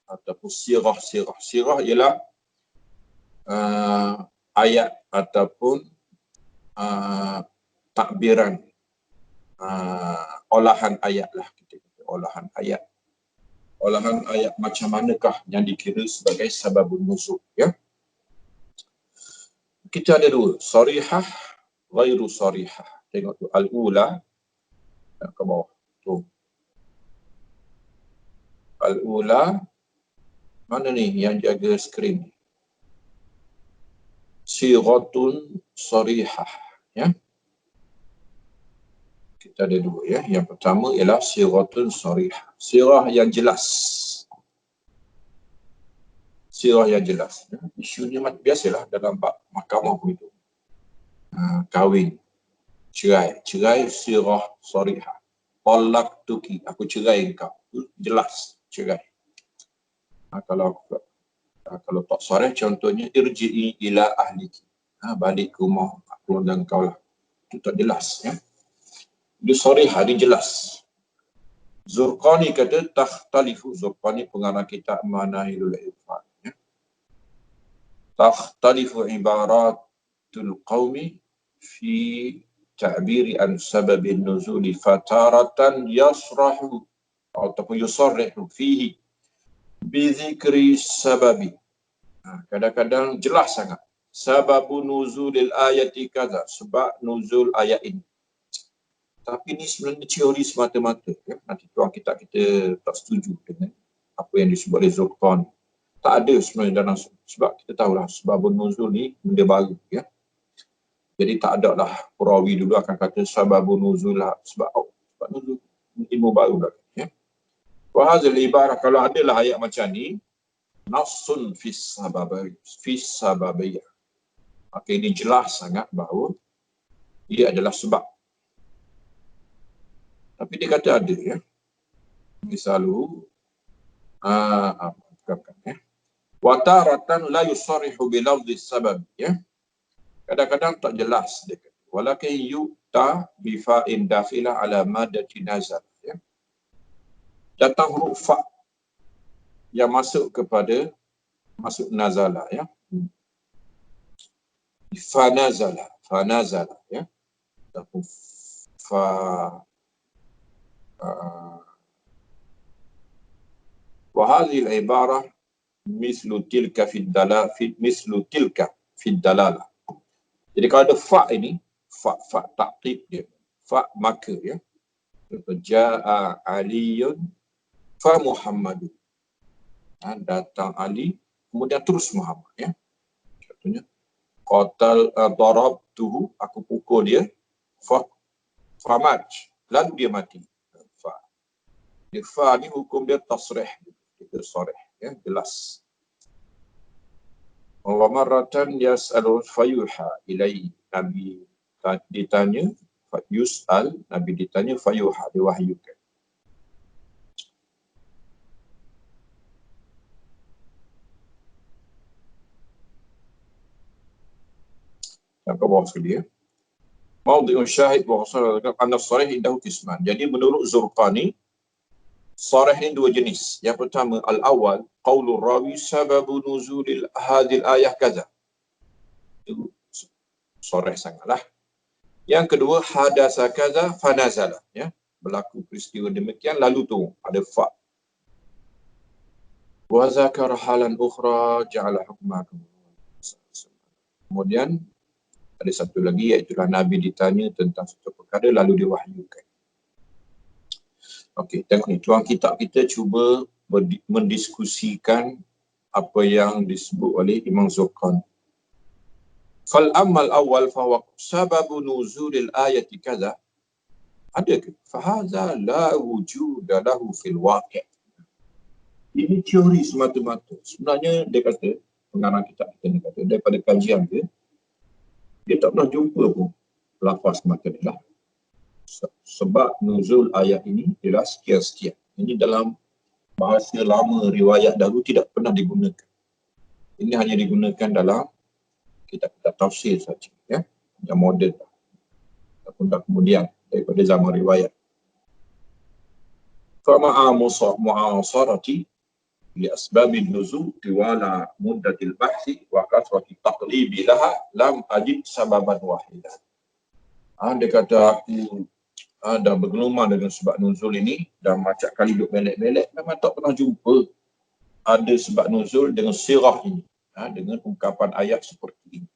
ataupun sirah-sirah. Sirah ialah ayat ataupun takbiran, olahan ayat lah. Kita kata olahan ayat. Olahan ayat macam manakah yang dikira sebagai sababun nuzul. Ya? Kita ada dua, sarihah, ghairu sarihah. Tengok tu, al-ula, ke bawah. Tu. Al-ula, mana ni yang jaga skrin? Siratun sarihah. Ya? Kita ada dua. Ya? Yang pertama ialah siratun sarihah. Sirah yang jelas. Sirah yang jelas. Ya? Isunya biasalah dalam mahkamah pun itu. Kahwin, cerai. Cerai sirah sarihah. Talak tuki, aku cerai engkau. Jelas cerai. Kalau tak sarih, contohnya irji'i ila ahliki. Balik ke rumah keluarga engkau lah. Itu tak jelas. Ya? Dia sarihah, dia jelas. Zurqani kata takhtalifu. Zurqani pengarang kitab Manahilul Irfan. Ya? Takhtalifu ibaratul qawmi fi ta'biri an sababin nuzuli fataratan yasrahu ataupun yusarrihu fihi bizikri sababi. Kadang-kadang jelas sangat. Sababun nuzulil ayati kaza. Sebab nuzul ayat ini. Tapi ini sebenarnya teori semata-mata. Ya? Nanti tuan kita tak setuju dengan apa yang disebut oleh Zurqani. Tak ada sebenarnya dalam, sebab kita tahulah sebabun nuzul ni benda baru. Ya? Jadi tak ada lah perawi dulu akan kata sababun nuzul lah. Sebab nuzul ilmu baru lah. Ya? Wahazil ibarah, kalau adalah ayat macam ni, nasun fis sababiyah. Maka ini jelas sangat bahawa ia adalah sebab. Tapi dia kata ada. Ya? Misalu, wataratan la yusarihu bilafzi sabab. Ya? Kadang-kadang tak jelas dia kata. Walakin yu'ta bifa'in dakhilah ala madati nazal. Ya? Datang huruf fa' yang masuk kepada masuk nazala. Ya? Fanazala. Fanazala. Ya? Ataupun وهذه العبارة مثل تلك في الدلالة مثل تلك في الدلالة. Jadi kalau ada fa ini, fa ta'qib dia, fa maka ya. Ja'a Aliyun fa Muhammadun. Datang Ali, kemudian terus Muhammad ya. Contohnya qatal darabtuhu, aku pukul dia, fa mat, lalu dia mati. Fa. Dia fa ni hukum dia tasrih, kita sarih ya, jelas. Wa marratan yas'alu fayuha ilaihi. Nabi ditanya, yus'al, Nabi ditanya, fayuha, diwahyukan. Yang ke bawah sekali ya. Mawdi'un syahid wa khasalatan anna sarih indahu qisman. Jadi menurut Zurqani, sarih ini dua jenis. Yang pertama, al-awwal, qaulur rawi sababu nuzulil hadhil ayah kaza. Itu sarih sangatlah. Yang kedua, hadasa kaza fanazala, ya. Berlaku peristiwa demikian lalu turun, ada fa. Wa zakara halan ukhra ja'ala hukmakum. Kemudian ada satu lagi, iaitu Nabi ditanya tentang satu perkara lalu diwahyukan. Okey, tengok ni, tuan kitab kita cuba mendiskusikan apa yang disebut oleh Imam Zurqani. Fal amal awal fahuwa sababu nuzulil ayati kaza. Ada ke? Fahaza la wujuda lahu fil waqi'. Ini teori semata-mata. Sebenarnya dia kata, pengarang kitab kita ni kata, daripada kajian dia tak pernah jumpa pun lafaz semata ni lah. Sebab nuzul ayat ini ialah sekian-sekian. Ini dalam bahasa lama riwayat dahulu tidak pernah digunakan. Ini hanya digunakan dalam kitab-kitab tafsir saja, ya, yang moden ataupun dah kemudian daripada zaman riwayat. Fama'a mu'asarati li asbabin nuzul tiwala muddatil bahsi wa kathrati taqlibi laha lam ajid sababan wahidah. Dia kata, aku dah bergelumang dengan sebab nuzul ini, dah macam kali duk belek-belek, memang tak pernah jumpa ada sebab nuzul dengan sirah ini, dengan ungkapan ayat seperti ini.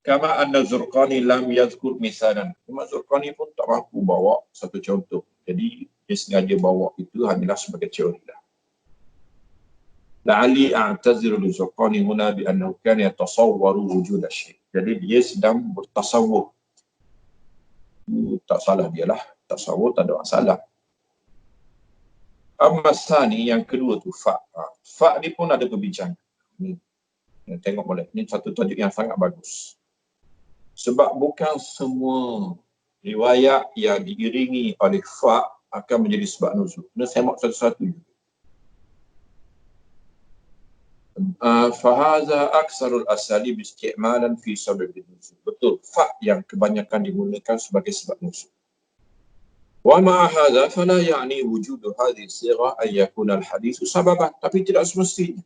Kama anna Zurqani lam yazkur misalan. Imam Zurqani pun tak mampu bawa satu contoh. Jadi dia sengaja bawa itu hanyalah sebagai teori lah. La'ali a'taziru li Zurqani huna bi annahu kana yatasawwaru wujud asy-syai'. Jadi dia sedang bertasawwur. Tak salah dia lah. Tasawwur tak ada masalah. Amma sani, yang kedua tu fa. Fa ni pun ada perbincangan. Ni, tengok boleh. Ini satu tajuk yang sangat bagus. Sebab bukan semua riwayat yang diiringi oleh fa akan menjadi sebab nuzul. Kena semak satu-satu. Fahaza aksarul asalib isti'malan fi sabab nuzul. Betul, fa yang kebanyakan digunakan sebagai sebab nuzul. Wa ma'a hadza fala ya'ni wujudu hadhihi as-sigha an yakuna al-hadithu sababan. Tapi tidak semestinya.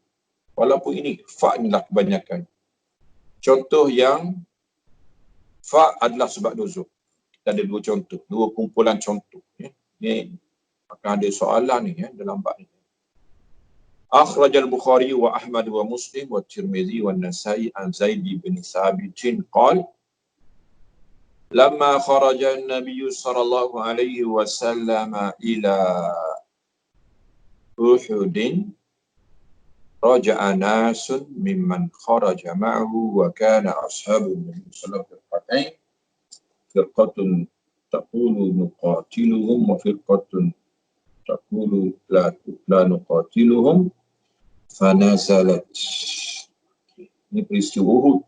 Walaupun ini fa inilah kebanyakan. Contoh yang fa adalah sebab nuzul. Kita ada dua contoh, dua kumpulan contoh. Ya. Ini akan ada soalan ni, ya, dalam bab ini. Akhraj al-Bukhari wa Ahmad wa Muslim wa Tirmizi wa Nasa'i an Zaid bin Thabit qala lamma kharaja an-nabiy sallallahu alaihi wasallam ila Uhud raja'a nasun mimman kharaja ma'ahu wa kana ashabu nabi sallallahu alaihi wasallam firqatun taqulu nuqatiluhum wa firqatun taqulu la nuqatiluhum fanazalat. Ini peristiwa Uhud.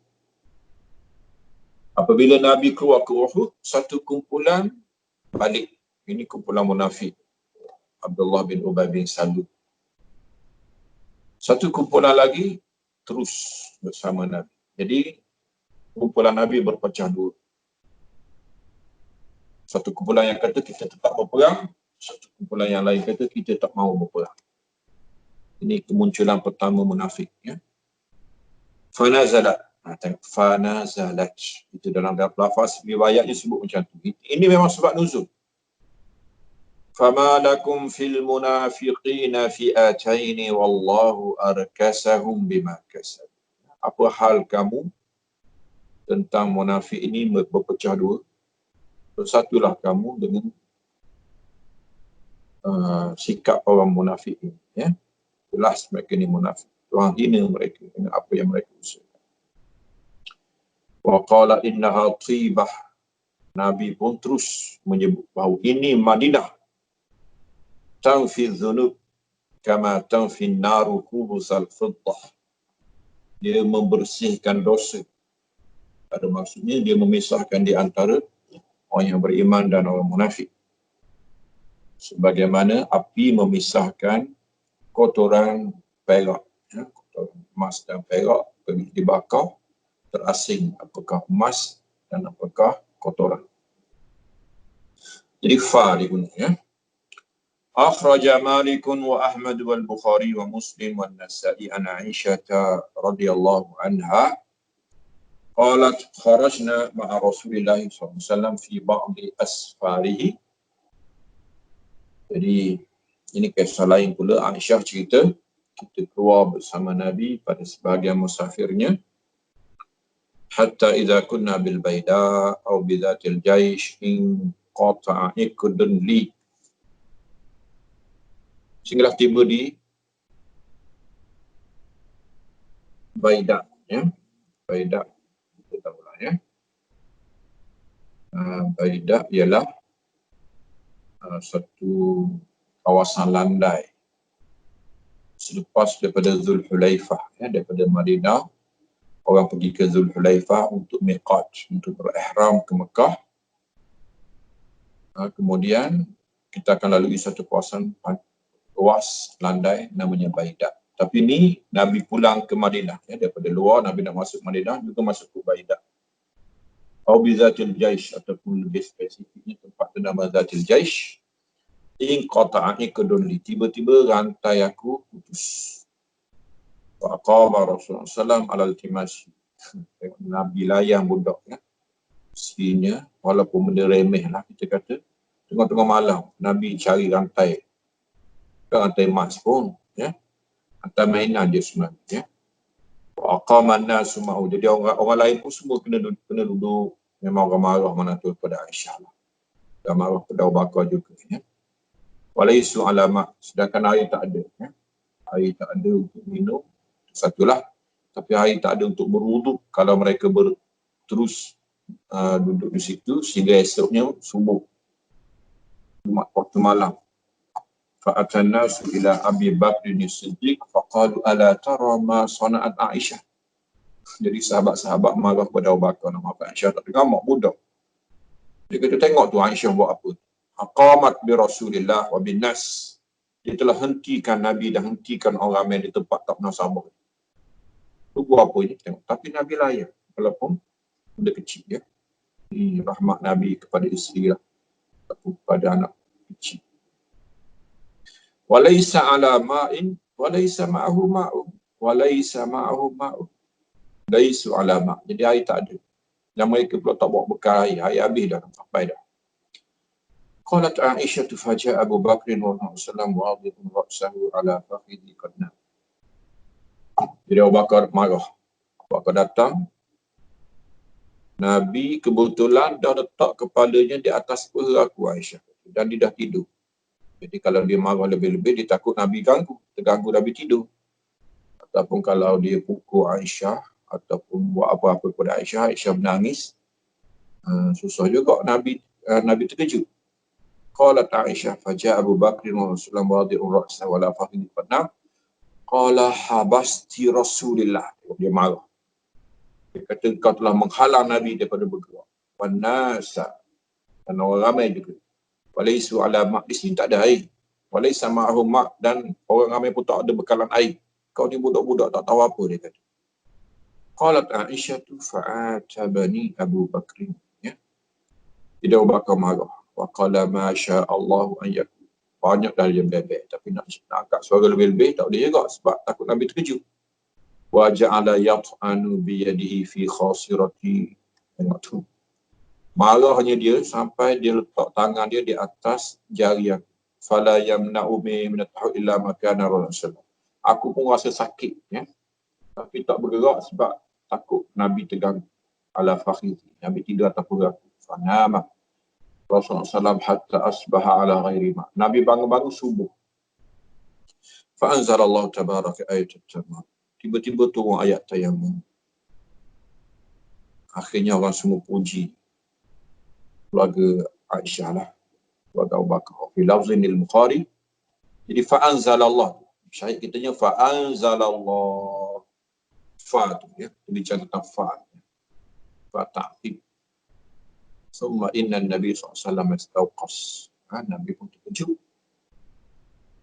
Apabila Nabi keluar ke Uhud, satu kumpulan balik. Ini kumpulan munafik. Abdullah bin Ubay bin Salul. Satu kumpulan lagi terus bersama Nabi. Jadi kumpulan Nabi berpecah dua. Satu kumpulan yang kata kita tetap berperang, satu kumpulan yang lain kata kita tak mahu berperang. Ini kemunculan pertama munafik, ya. Fanazalat. Tengok, fanazalat. Itu dalam lafaz riwayatnya sebut macam tu. Ini memang sebab nuzul. Fama lakum fil munafiqina fi'ataini wallahu arkasahum bima kasab. Apa hal kamu tentang munafik ini berpecah dua? Bersatulah kamu dengan sikap orang munafik ini, ya. Jelas mereka ni munafik. Tuhan hina mereka dengan apa yang mereka usahakan. Wa qala innaha tibah. Nabi pun terus menyebut bahawa ini Madinah. Tanfi dzunub kama tanfi an-naru khubusal fiddah. Dia membersihkan dosa. Ada maksudnya dia memisahkan di antara orang yang beriman dan orang munafik. Sebagaimana api memisahkan kotoran perak, kotoran emas dan perak pergi dibakar, terasing apakah emas dan apakah kotoran. Jadi fa diguna ya. Akhraja Malik wa Ahmad wal Bukhari wa Muslim wa Nasa'i an Aisyah radhiyallahu anha qalat kharajna ma'a Rasulillah sallallahu alaihi wasallam fi ba'di asfarihi. Jadi ini kisah lain pula. Aisyah cerita kita keluar bersama Nabi pada sebahagian musafirnya, hatta idza kunna bil baida aw bi dhatil jaish in qata'a ikdun li, sehinggalah tiba di Baida ya. Baida kita tahulah ya. Baida ialah satu kawasan landai selepas daripada Zulhulaifah ya, daripada Madinah orang pergi ke Zulhulaifah untuk miqat, untuk berihram ke Mekah. Kemudian kita akan lalui satu kawasan luas landai namanya Baida. Tapi ni Nabi pulang ke Madinah ya, daripada luar Nabi nak masuk Madinah juga masuk ke Baida. Atau bizatil jaish, ataupun lebih spesifiknya tempat bernama Zatil Jaish. In qata'ani kedunli, tiba-tiba rantai aku putus. Faqama Rasulullah SAW ala al-timasi. Nabi layan budak ya. Mestinya walaupun benda remeh lah kita kata, tengah-tengah malam Nabi cari rantai. Bukan rantai emas pun ya. Rantai mainan dia sebenarnya ya. Aqama an-nasu ma'u. Jadi orang lain pun semua kena duduk. Memang orang marah mana tu pada Aisyah lah. Dan marah pada Abu Bakar juga ya. Walaisu alama, sedangkan air tak ada ya. Air tak ada untuk minum, satulah. Tapi air tak ada untuk berwuduk kalau mereka terus duduk di situ sehingga esoknya subuh, waktu malam. Fa'atan nasu ila Abi Bakr as-Siddiq faqalu ala tara ma sana'at Aisyah. Jadi sahabat-sahabat marah pada Abu Bakar, nama Aisyah tak dengar mak budak. Dia kata tengok tu Aisyah buat apa. Aqamat bi Rasulillah wa bin nas. Dia telah hentikan Nabi dan hentikan orang ramai di tempat tak pernah sabar. Tu buat apa ini? Tengok. Tapi Nabi layak walaupun benda kecil ya. Ini rahmat Nabi kepada isteri lah, ataupun kepada anak kecil. Walaysa ala ma'in walaysa ma'ahu ma'u walaysa ma'ahu ma'u. Laisu ala ma'. Jadi air tak ada. Dan mereka pula tak bawa bekal air. Air habis dah, sampai dah. Qalat Aisyah faja'a Abu Bakr wa sallam wadhi'un ra'sahu ala fakhidhi qadna. Jadi Abu Bakar marah. Abu Bakar datang. Nabi kebetulan dah letak kepalanya di atas peha aku Aisyah. Dan dia dah tidur. Jadi kalau dia marah lebih-lebih, dia takut Nabi ganggu. Terganggu Nabi tidur. Ataupun kalau dia pukul Aisyah, ataupun buat apa-apa kepada Aisyah, Aisyah menangis. Susah juga Nabi terkejut. Qalat Aisyah faja'a Abu Bakr wa Rasulullah wadi'un ra'sahu wa la fakhidhi qadna. Qala habasti Rasulillah. Dia marah. Dia kata engkau telah menghalang Nabi daripada bergerak. Wan nasa, dan orang ramai juga. Walaisu ala ma', di sini tak ada air. Walaisa ma'ahu ma', dan orang ramai pun tak ada bekalan air. Kau ni budak-budak tak tahu apa, dia kata. Qalat Aisyah fa'atabani Abu Bakr. Ya. Jadi Abu Bakar marah. Wa qala ma sya Allah an yakun. Banyak dah dia bebek, tapi nak angkat suara lebih-lebih tak boleh juga sebab takut Nabi terkejut. Wa ja'ala yat'anu bi yadihi fi khasirati. Tengok tu. Marahnya dia sampai dia letak tangan dia di atas jari aku. Fala yamna'u min at-tahu illa ma kana rasul. Aku pun rasa sakit ya. Tapi tak bergerak sebab takut Nabi terganggu. Ala fakhidhi. Nabi tidur atas peha aku. Fanama Rasulullah SAW hatta asbaha ala ghairi ma. Nabi bangun-bangun subuh. Fa'anzalallahu tabaraka ayat at-tayammum. Tiba-tiba turun ayat tayammum. Akhirnya orang semua puji keluarga Aisyah lah, keluarga Abu Bakar. Fi lafzin al-Bukhari. Jadi fa'anzalallah. Syahid kitanya fa'anzalallah. Fa tu ya, bicara tentang fa. Fa ta'qib. Summa inna Nabi SAW istauqas. Nabi pun terkejut.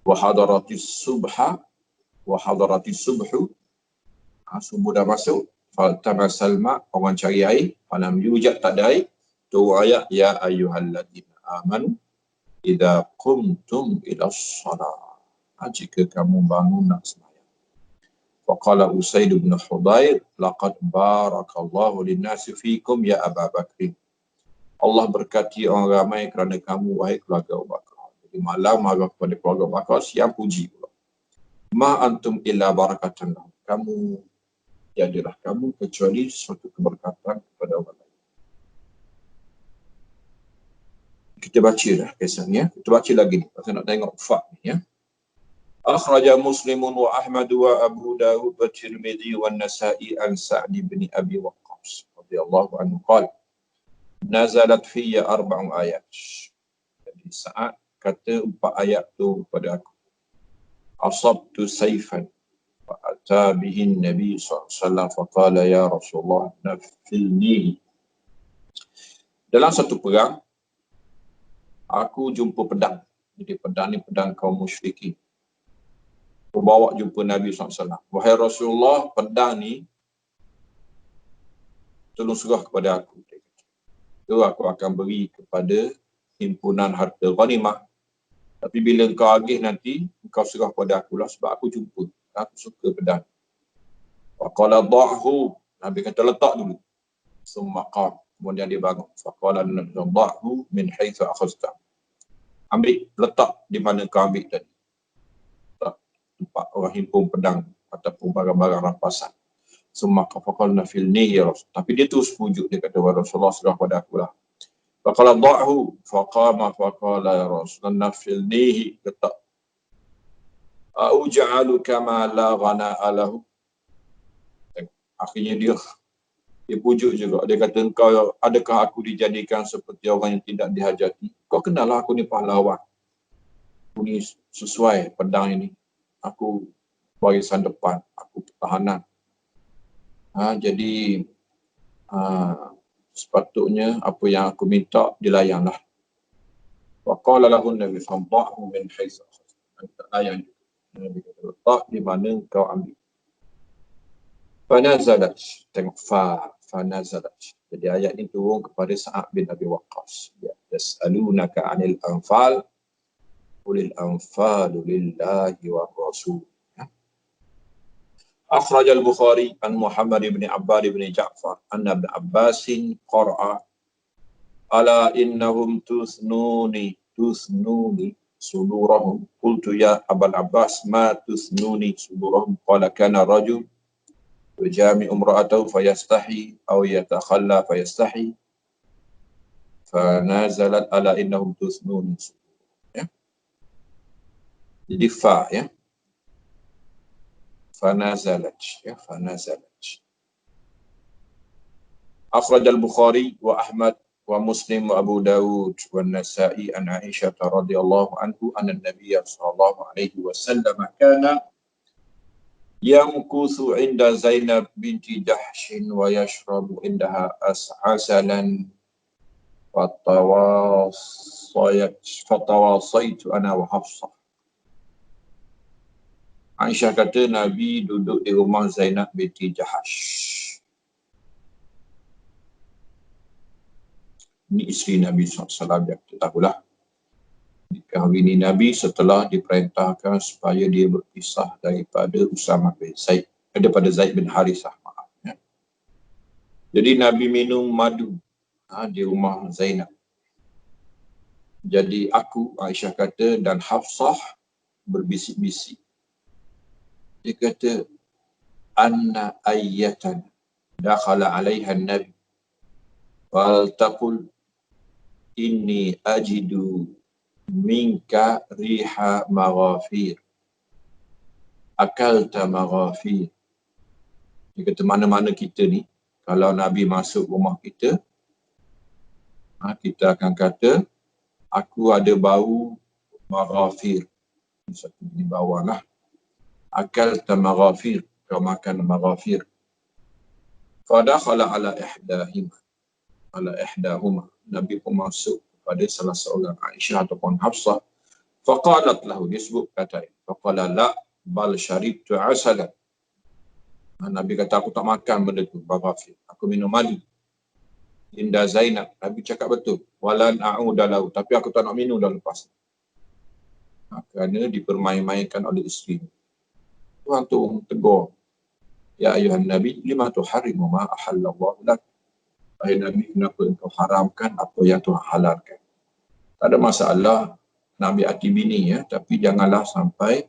Wa hadaratis subha. Wa hadaratis subhu. Subuh dah masuk. Faltabasal ma'. Orang cari air. Falam yujad tak ada air. Tu ayat. Ya ayyuhalladzina amanu. Idza qumtum ila shalah. Jika kamu bangun nak sembahyang. Faqala Usaid bin Hudayr, laqad barakallahu lin-nasi fikum ya Aba Bakr. Allah berkati orang ramai kerana kamu, wahai keluarga Abu Bakar. Jadi malam marah kepada keluarga Abu Bakar, siang puji pula. Ma antum illa barakatan. Kamu jadilah kamu kecuali suatu keberkatan kepada orang lain. Kita baca dah kisahnya. Kita baca lagi ni. Pasal nak tengok fak ni ya. Akhraja Muslimun wa Ahmad wa Abu Dawud wa Tirmidzi wa Nasa'i an Sa'd bin Abi Waqqas radhiyallahu anhu qala nazalat fiyya 4 ayat. Jadi Sa'ad kata 4 ayat tu pada aku. Asabtu sayfan fa ata bihi Nabi sallallahu alaihi wasallam fa qala ya Rasulullah nafilni. Dalam satu perang aku jumpa pedang. Jadi pedang ni pedang kaum musyrikin. Aku bawa jumpa Nabi SAW. Wahai Rasulullah, pedang ni tolong serah kepada aku. Itu aku akan beri kepada himpunan harta ghanimah. Tapi bila engkau agih nanti, engkau serah kepada aku lah sebab aku jumpa. Aku suka pedang. Faqala dha'hu. Nabi kata letak dulu. Summa qam. Kemudian dia bangun. Faqala dha'hu min haitsu akhazta. Ambil, letak di mana kau ambil tadi. Tempat orang himpun pedang ataupun barang-barang rampasan. Summa faqalna fil niyya. Tapi dia terus pujuk, dia kata Rasulullah serah pada aku lah. Faqala dha'hu faqama faqala ya Rasulullah fil nihi letak. A'uj'alu kama la ghana'a lahu. Akhirnya dia pujuk juga. Dia kata engkau, adakah aku dijadikan seperti orang yang tidak dihajati? Kau kenal lah aku ni pahlawan. Aku ni sesuai pedang ini. Aku barisan depan, aku pertahanan. Jadi sepatutnya apa yang aku minta dilayanlah. Wa qala lahu Nabi sallallahu min haitsu layan. Nabi kata letak di mana kau ambil. Fanazalat, tengok fanazalat. Jadi ayat ini turun kepada Sa'ad bin Abi Waqqas. Yas'alunaka 'anil anfal qulil anfalu lillahi wa rasul. أخرج البخاري عن محمد بن عباد بن جعفر أن ابن عباس قرأ ألا إنهم تثنوني صدورهم قلت يا أبا العباس ما تثنوني صدورهم قال كان رجل يجامع امرأته فيستحي أو يتخلى فيستحي فنزلت ألا إنهم تثنوني صدورهم. Jadi fa ya. فنزلت ya, فنزلت. أخرج البخاري وأحمد ومسلم وأبو داود والنسائي عن عائشة رضي الله عنه أن النبي صلى الله عليه وسلم كان يمكث عند زينب بنت جحش ويشرب عندها عسلا فتواصيت أنا وحفصة. Aisyah kata Nabi duduk di rumah Zainab binti Jahash. Ini isteri Nabi SAW yang kita tahulah. Dikahwini Nabi setelah diperintahkan supaya dia berpisah daripada Usamah bin Zaid. Daripada Zaid bin Harithah. Ya. Jadi Nabi minum madu di rumah Zainab. Jadi aku, Aisyah kata, dan Hafsah berbisik-bisik. Dia kata, Anna ayyatan dakhala alaiha Nabi. Wal taqul inni ajidu minka riha maghafir. Akalta maghafir. Dia kata mana-mana kita ni, kalau Nabi masuk rumah kita, kita akan kata, aku ada bau maghafir. Satu ni bawah lah. akalta maghafir, kau makan maghafir. Fadakhala ala ihdahuma. Nabi pun masuk kepada salah seorang Aisyah ataupun Hafsah. Faqalat lahu, dia sebut kata, faqala la bal syaribtu asalan. Nabi kata, aku tak makan benda tu, maghafir. Aku minum madu. Inda Zainab, Nabi cakap betul. Walan a'uda lahu, tapi aku tak nak minum dah lepas. Kerana dipermain-mainkan oleh isteri. Tuhan tu tegur. Ya ayuhan Nabi, lima tuharrimu ma ahallallahu lak. Ayuh Nabi, kenapa engkau haramkan apa yang Tuhan halalkan? Tak ada masalah Nabi hati bini, ya, tapi janganlah sampai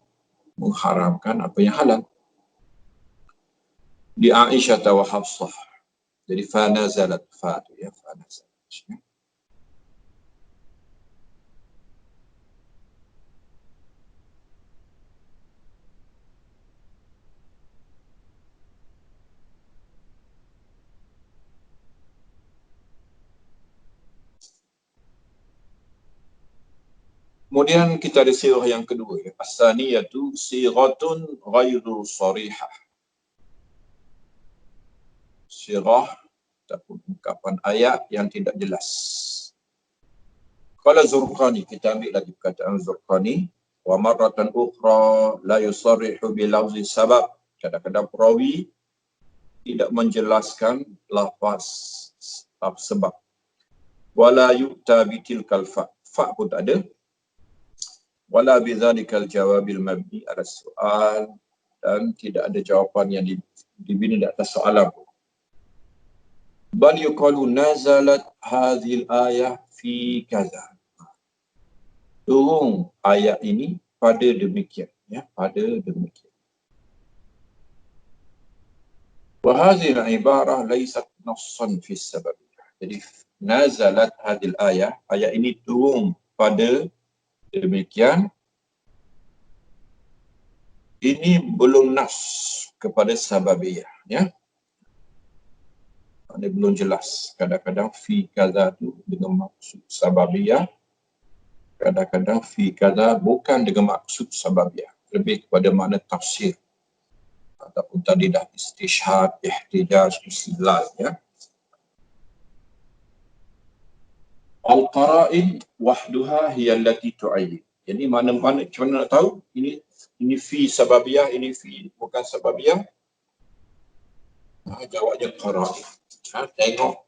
mengharamkan apa yang halal. Di Aisyah wa Hafsah. Jadi fanazalat, ya, fanazalat. Kemudian kita ada sirah yang kedua. As-saniyatu siratun ghairu sarihah. Sirah ataupun ungkapan ayat yang tidak jelas. Qala Zurqani, kita ambil lagi perkataan Zurqani. Wa marratan ukhra la yusarrihu bi lafzi sabab. Kadang-kadang perawi tidak menjelaskan lafaz sebab. Wala yu'ta bitilkal fa. Fa pun tak ada. Wala bidzalikal jawabil mabni ala soal, dan tidak ada jawapan yang dibina di atas soalan. Bal yuqalu nazalat hadhil ayah fi kaza. Turun ayat ini pada demikian, ya, pada demikian. Wa hadhihi ibarah laysat nassan fi sabab. Jadi nazalat hadhil ayah, ayat ini turun pada demikian, ini belum nas kepada sababiyah, ya. Ini belum jelas. Kadang-kadang fi kaza tu dengan maksud sababiyah, kadang-kadang fi kaza bukan dengan maksud sababiyah, lebih kepada makna tafsir ataupun tadi dah istishhad, ihtijaj, istidlal, ya. Al-qara'in wahduha hiya allati tu'ayyin. Jadi mana-mana, macam mana nak tahu ini fi sababiyah, ini fi bukan sababiyah? Jawabnya qara'in. Tengok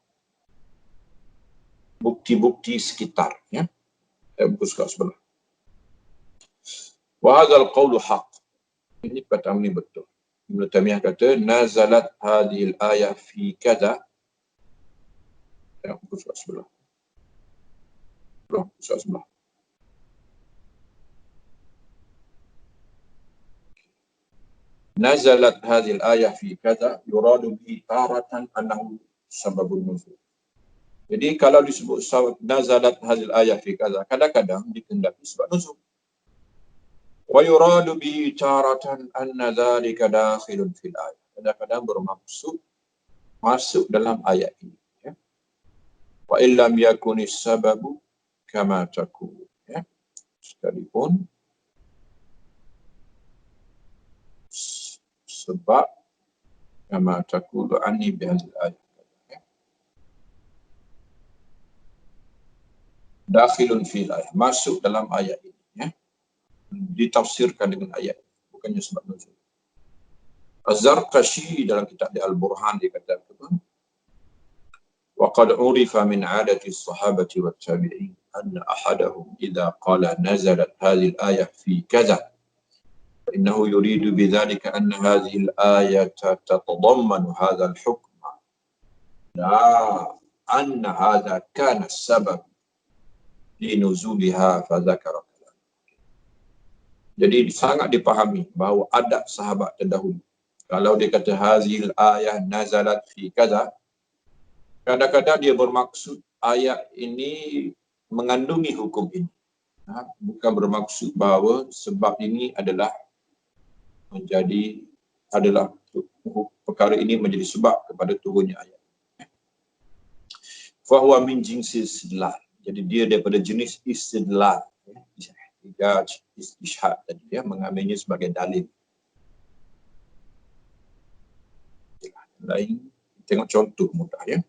bukti-bukti sekitar, ya. Buku sekat sebelah. Wa hadzal qawlu haqq. Ini perkataan ini betul. Ibn Taymiyah kata nazalat hadhil ayah fi kaza. Buku sekat sebelah. Buku sekat sebelah. Nazalat hadhil ayah fi kaza yuradu bi taratan annahu sababun nuzul. Jadi kalau disebut nazalat hadhil ayah fi kaza, kadang-kadang dikehendaki sebab nuzul. Wa yuradu bi taratan anna dhalika dakhilun fil ayah. Kadang-kadang bermaksud masuk dalam ayat ini, ya. Wa illam yakunis sababu kama taqul, ya. Sekalipun sebab kama taqulu anni bihadzal ayat, ya. Dakhilun fil ayat, masuk dalam ayat ini, ya. Ditafsirkan dengan ayat, bukannya sebab nuzul. Az-Zarqashi dalam kitab Al-Burhan dia kata apa? Wa qad urifa min 'adati as-sahabati wat tabi'in anna ahadahum idza qala nazalat hadhihi al-ayah fi kaza fa innahu yuridu bidzalika anna hadhihi al-ayata tatadammanu hadha al-hukm la anna hadha kana as-sabab li nuzuliha fa dzakara. Jadi sangat dipahami bahawa adab sahabat terdahulu, kalau dia kata hazil ayah nazalat fi kaza, kadang-kadang dia bermaksud ayat ini mengandungi hukum ini. Bukan bermaksud bahawa sebab ini adalah perkara ini menjadi sebab kepada turunnya ayat. Fahuwa min jinsi istidlal. Jadi dia daripada jenis istidlal. Istishhad tadi, dia mengambilnya sebagai dalil. lain. Tengok contoh mudah ya.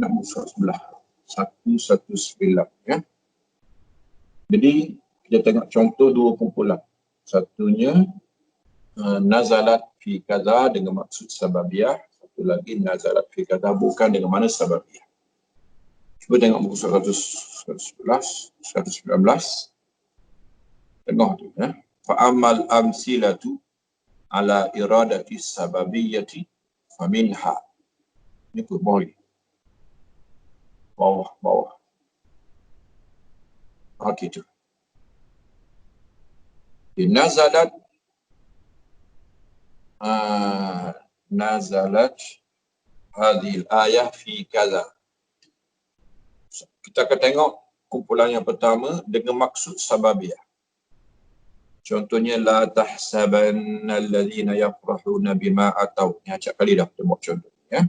Nak musuh sebelah 119 ya. Jadi kita tengok contoh dua kumpulan. Satunya nazalat fi kaza dengan maksud sababiyah, satu lagi nazalat fi kaza bukan dengan mana sababiyah. Cuba tengok buku 111, 119. Tengok tu ya. Fa amal amsilatu ala iradati sababiyyati faminha. Ini pun bawah. Okey tu. Nazalat hadhihi al-ayah fi kaza. Kita akan tengok kumpulan yang pertama dengan maksud sababiyah. Contohnya la tahsabanna alladhina yafrahuna bima atau. Ni acak kali dah tengok contoh ya.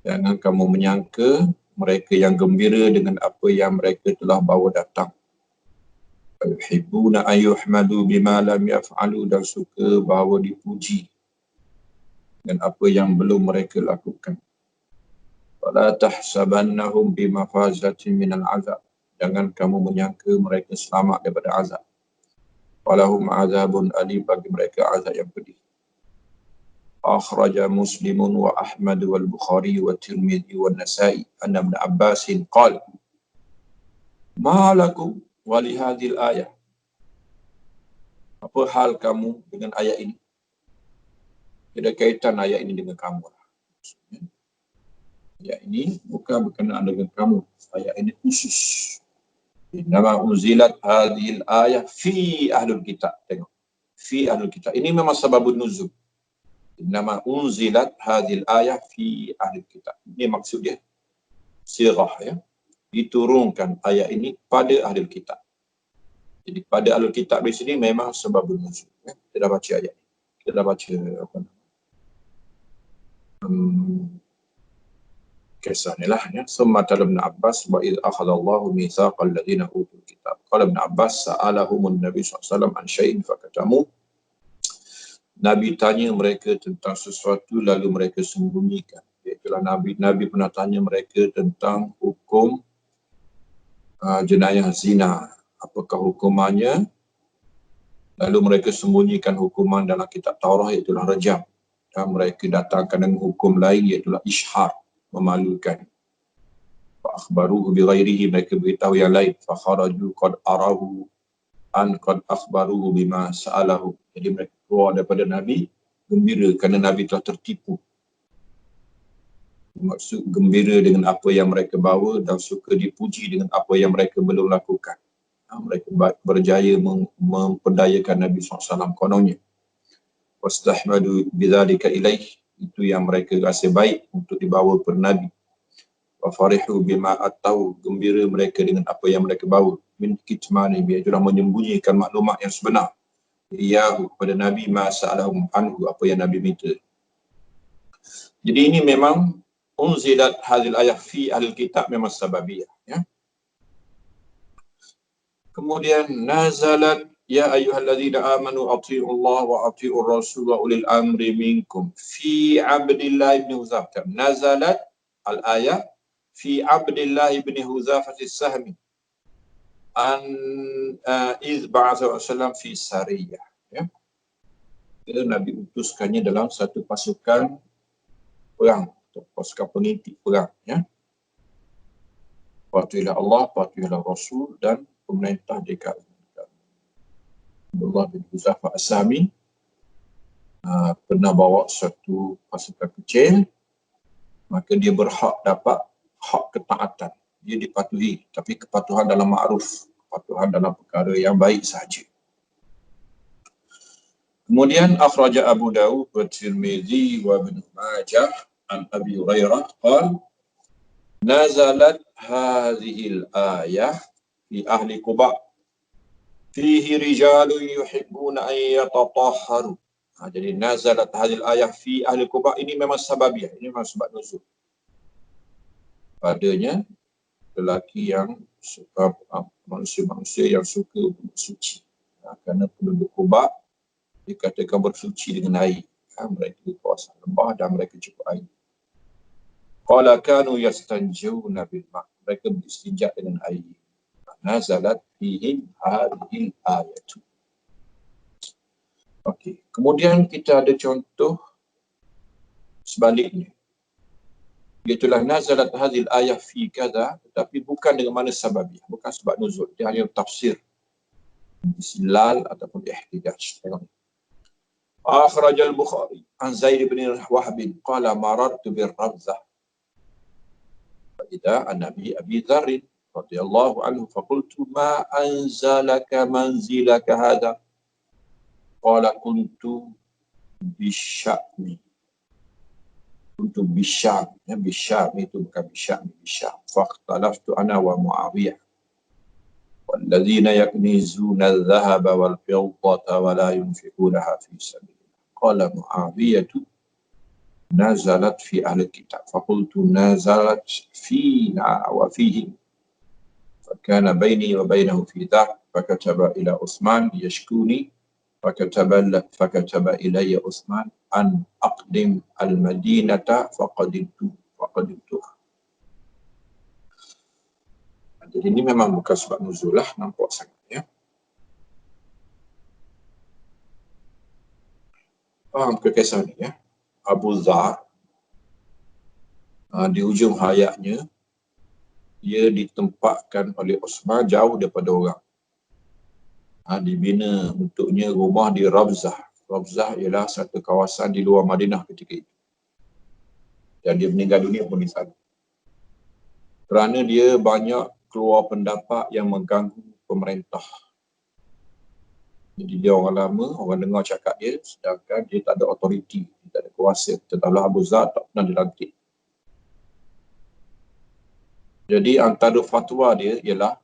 Jangan kamu menyangka mereka yang gembira dengan apa yang mereka telah bawa datang. Yuhibbuna ayyuhmadu bima lam yaf'alu, dan suka bahawa dipuji dan apa yang belum mereka lakukan. Wala tahsabannahum bimafazatin minal azab. Jangan kamu menyangka mereka selamat daripada azab. Walahum azabun alim, bagi mereka azab yang pedih. Akhraja Muslimun wa Ahmad wal Bukhari wa Tirmidzi wa Nasa'i anna Ibn Abbasin qala ma lakum wa li hadhil ayah. Apa hal kamu dengan ayat ini? Tidak kaitan ayat ini dengan kamu. Ayat ini bukan berkenaan dengan kamu. Ayat ini khusus. Nama unzilat hadhil ayah fi ahlul kitab. Tengok. Fi ahlul kitab. Ini memang sababun nuzul. Nama unzilat hadhil ayah fi ahlul kitab. Ini maksud dia. Sirah ya. Diturunkan ayat ini pada ahlul kitab. Jadi pada ahlul kitab di sini memang sebabun nuzul. Ya. Kita dah baca ayat ini. Kita dah baca apa nama? Kisah ni lah ya. Summa tala Ibn Abbas wa idh akhadallahu mitsaqal ladzina utul kitab. Qala Ibn Abbas sa'alahumun Nabi SAW an syai'in fakatamu. Nabi tanya mereka tentang sesuatu lalu mereka sembunyikan. Iaitulah Nabi pernah tanya mereka tentang hukum jenayah zina. Apakah hukumannya? Lalu mereka sembunyikan hukuman dalam kitab Taurah, iaitulah rajam. Dan mereka datangkan dengan hukum lain, iaitulah ishar, memalukan. Fa akhbaruhu bi ghairihi, mereka beritahu yang lain. Fa kharaju qad arahu an qad akhbaruhu bima sa'alahu. Jadi mereka keluar daripada Nabi gembira kerana Nabi telah tertipu. Maksud gembira dengan apa yang mereka bawa dan suka dipuji dengan apa yang mereka belum lakukan. Mereka berjaya memperdayakan Nabi SAW kononnya. Wastahmadu bidzalika ilaih, itu yang mereka rasa baik untuk dibawa kepada Nabi. Wa farihu bima atau, gembira mereka dengan apa yang mereka bawa. Min kitmani, itulah menyembunyikan maklumat yang sebenar. Iyahu, kepada Nabi, ma'asa'alahum anhu, apa yang Nabi minta. Jadi ini memang unzilat hadhil ayah fi ahlil kitab, memang sababiyah ya. Kemudian nazalat ya ayyuhalladzina amanu athi'ullaha wa athi'ur rasul wa ulil amri minkum fi Abdillah ibn Huzaifah. Nazalat al-ayah fi Abdillah ibn Huzaifah as-Sahmi an iz ba'atha Rasulullah fi sariyah ya. Nabi utuskannya dalam satu pasukan perang, pasukan pengintik perang ya. Patuhilah Allah, patuhilah Rasul, dan pemerintah dekat. Abdullah bin Huzaifah as-Sahmi pernah bawa satu pasukan kecil, maka dia berhak dapat hak ketaatan. Dia dipatuhi, tapi kepatuhan dalam ma'ruf, kepatuhan dalam perkara yang baik sahaja. Kemudian akhraja Abu Dawud wa Tirmidzi wa Ibn Majah an Abi Hurairah qala nazalat hadhil ayah fi ahli Quba fihi rijalun yuhibbuna an yatatahharu. Jadi nazalat hadhil ayah fi ahli Quba, ini memang sababiyah, ini memang sebab nuzul. Padanya lelaki yang suka, manusia-manusia yang suka bersuci. Kerana penduduk Quba dikatakan bersuci dengan air. mereka di kawasan lembah dan mereka cukup air. Qala kanu yastanjuna bil ma'. Mereka beristinja dengan air. Nazalat fihim hadhil ayatu. Okey. Kemudian kita ada contoh sebaliknya. Itulah nazalat hadhil ayah fi kada, tetapi bukan dengan mana sababiah, bukan sebab nuzul. Dia hanya tafsir, istidlal ataupun ihtijaj. Tengok. Akhraj al-Bukhari an Zaid bin Wahb qala marartu bir Rabzah فإذا النبي أبي ذر رضي الله عنه فقلت ما أنزلك منزلك هذا قال كنت بالشأم بالشام itu bukan بالشام فاختلفت أنا ومعاوية والذين يكنزون الذهب والفضة ولا ينفقونها في سبيل الله قال معاوية نزلت في أهل الكتاب فقلت نزلت فينا وفيهم فكان بيني وبينه في ذاك فكتب إلى عثمان يشكوني فكتب إلي عثمان أن أقدم المدينة فقدمتها. Jadi ini memang bukan sebab nuzul lah, nampak sangat ya. Faham kekesan ni ya. Abu Dhar di ujung hayatnya dia ditempatkan oleh Osman jauh daripada orang. Dibina untuknya rumah di Rabzah. Rabzah ialah satu kawasan di luar Madinah ketika itu. Dan dia meninggal dunia pun di sana. Kerana dia banyak keluar pendapat yang mengganggu pemerintah. Jadi dia orang lama, orang dengar cakap dia, sedangkan dia tak ada autoriti, dia tak ada kuasa. Tetaplah Abu Dhar tak pernah dilantik. Jadi antara fatwa dia ialah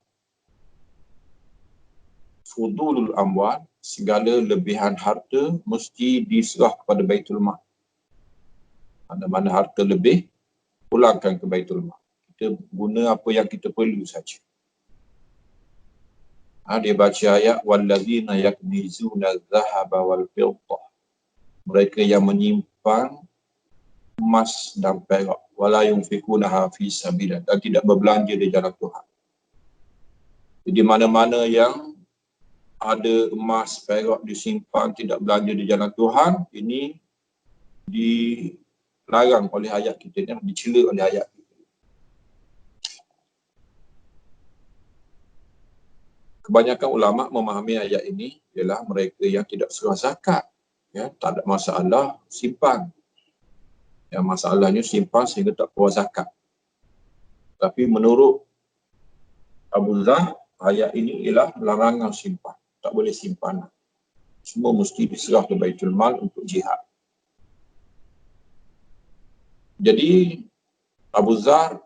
fudulul amwal, segala lebihan harta mesti diserah kepada Baitul Mal. Mana-mana harta lebih, pulangkan ke Baitul Mal. Kita guna apa yang kita perlu saja. Dia baca ayat wallazina yaknizuna adh-dhahaba wal fiddah. Mereka yang menyimpan emas dan perak wala yunfikunaha fi sabilillah, dan tidak berbelanja di jalan Tuhan. Jadi mana-mana yang ada emas perak disimpan tidak belanja di jalan Tuhan, ini dilarang oleh ayat kita ni, dicela oleh ayat kita. Kebanyakan ulama memahami ayat ini ialah mereka yang tidak serah zakat, ya, tak ada masalah simpan. Yang masalahnya simpan sehingga tak keluar zakat. Tapi menurut Abu Dhar, ayat ini ialah larangan simpan. Tak boleh simpan. Semua mesti diserah ke Baitul Mal untuk jihad. Jadi Abu Dhar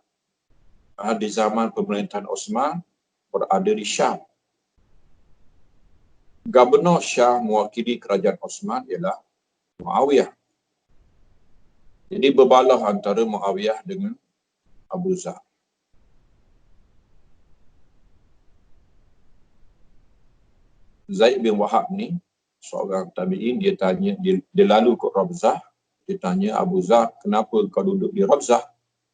di zaman pemerintahan Osman berada di Syam. Gubernur Syam mewakili kerajaan Osman ialah Muawiyah. Jadi berbalah antara Muawiyah dengan Abu Dhar. Zaid bin Wahab ni seorang tabi'in, dia tanya, dia lalu ke Rabzah, dia tanya Abu Dhar, kenapa kau duduk di Rabzah?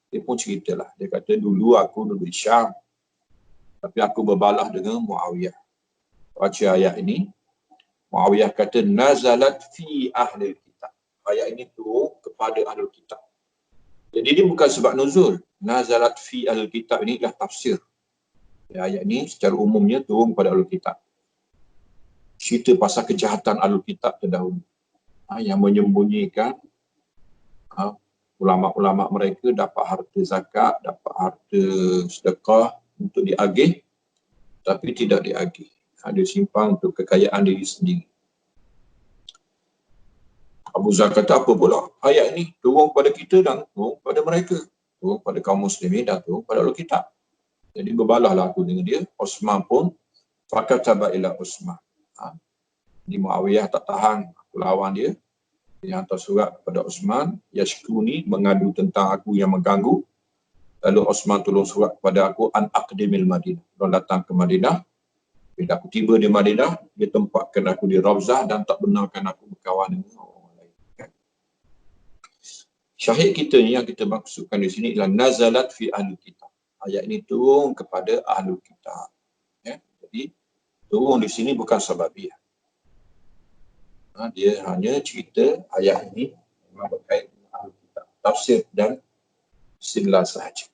Dia pun ceritalah. Dia kata, dulu aku duduk di Syam, tapi aku berbalah dengan Muawiyah. Baca ayat ini, Muawiyah kata, nazalat fi ahli kitab. Ayat ini turun kepada ahli kitab. Jadi ini bukan sebab nuzul. Nazalat fi ahli kitab ini adalah tafsir. Ayat ini secara umumnya turun kepada ahli kitab. Cerita pasal kejahatan ahli kitab terdahulu. Yang menyembunyikan ulama-ulama mereka dapat harta zakat, dapat harta sedekah untuk diagih, tapi tidak diagih. Dia simpan untuk kekayaan diri sendiri. Abu Dhar kata, apa pula? Ayat ini turun pada kita dan turun pada mereka. Turun pada kaum muslimin dan turun pada ahli kitab. Jadi berbalahlah aku dengan dia. Osman pun fakataba ila Osman. Di Muawiyah tak tahan, aku lawan dia. Dia hantar surat kepada Osman, yashkuni, mengadu tentang aku yang mengganggu. Lalu Osman tolong surat kepada aku, an aqdimil Madinah. Dia datang ke Madinah. Bila aku tiba di Madinah, dia tempatkan aku di Rabzah dan tak benarkan aku berkawan dengan orang lain. Syahid kita ni yang kita maksudkan di sini ialah nazalat fi ahli kitab. Ayat ini turun kepada ahli kitab. Ya. Jadi turun di sini bukan sababiah. Dia hanya cerita ayat ini memang berkait dengan ahli kitab. Tafsir dan istilah sahaja.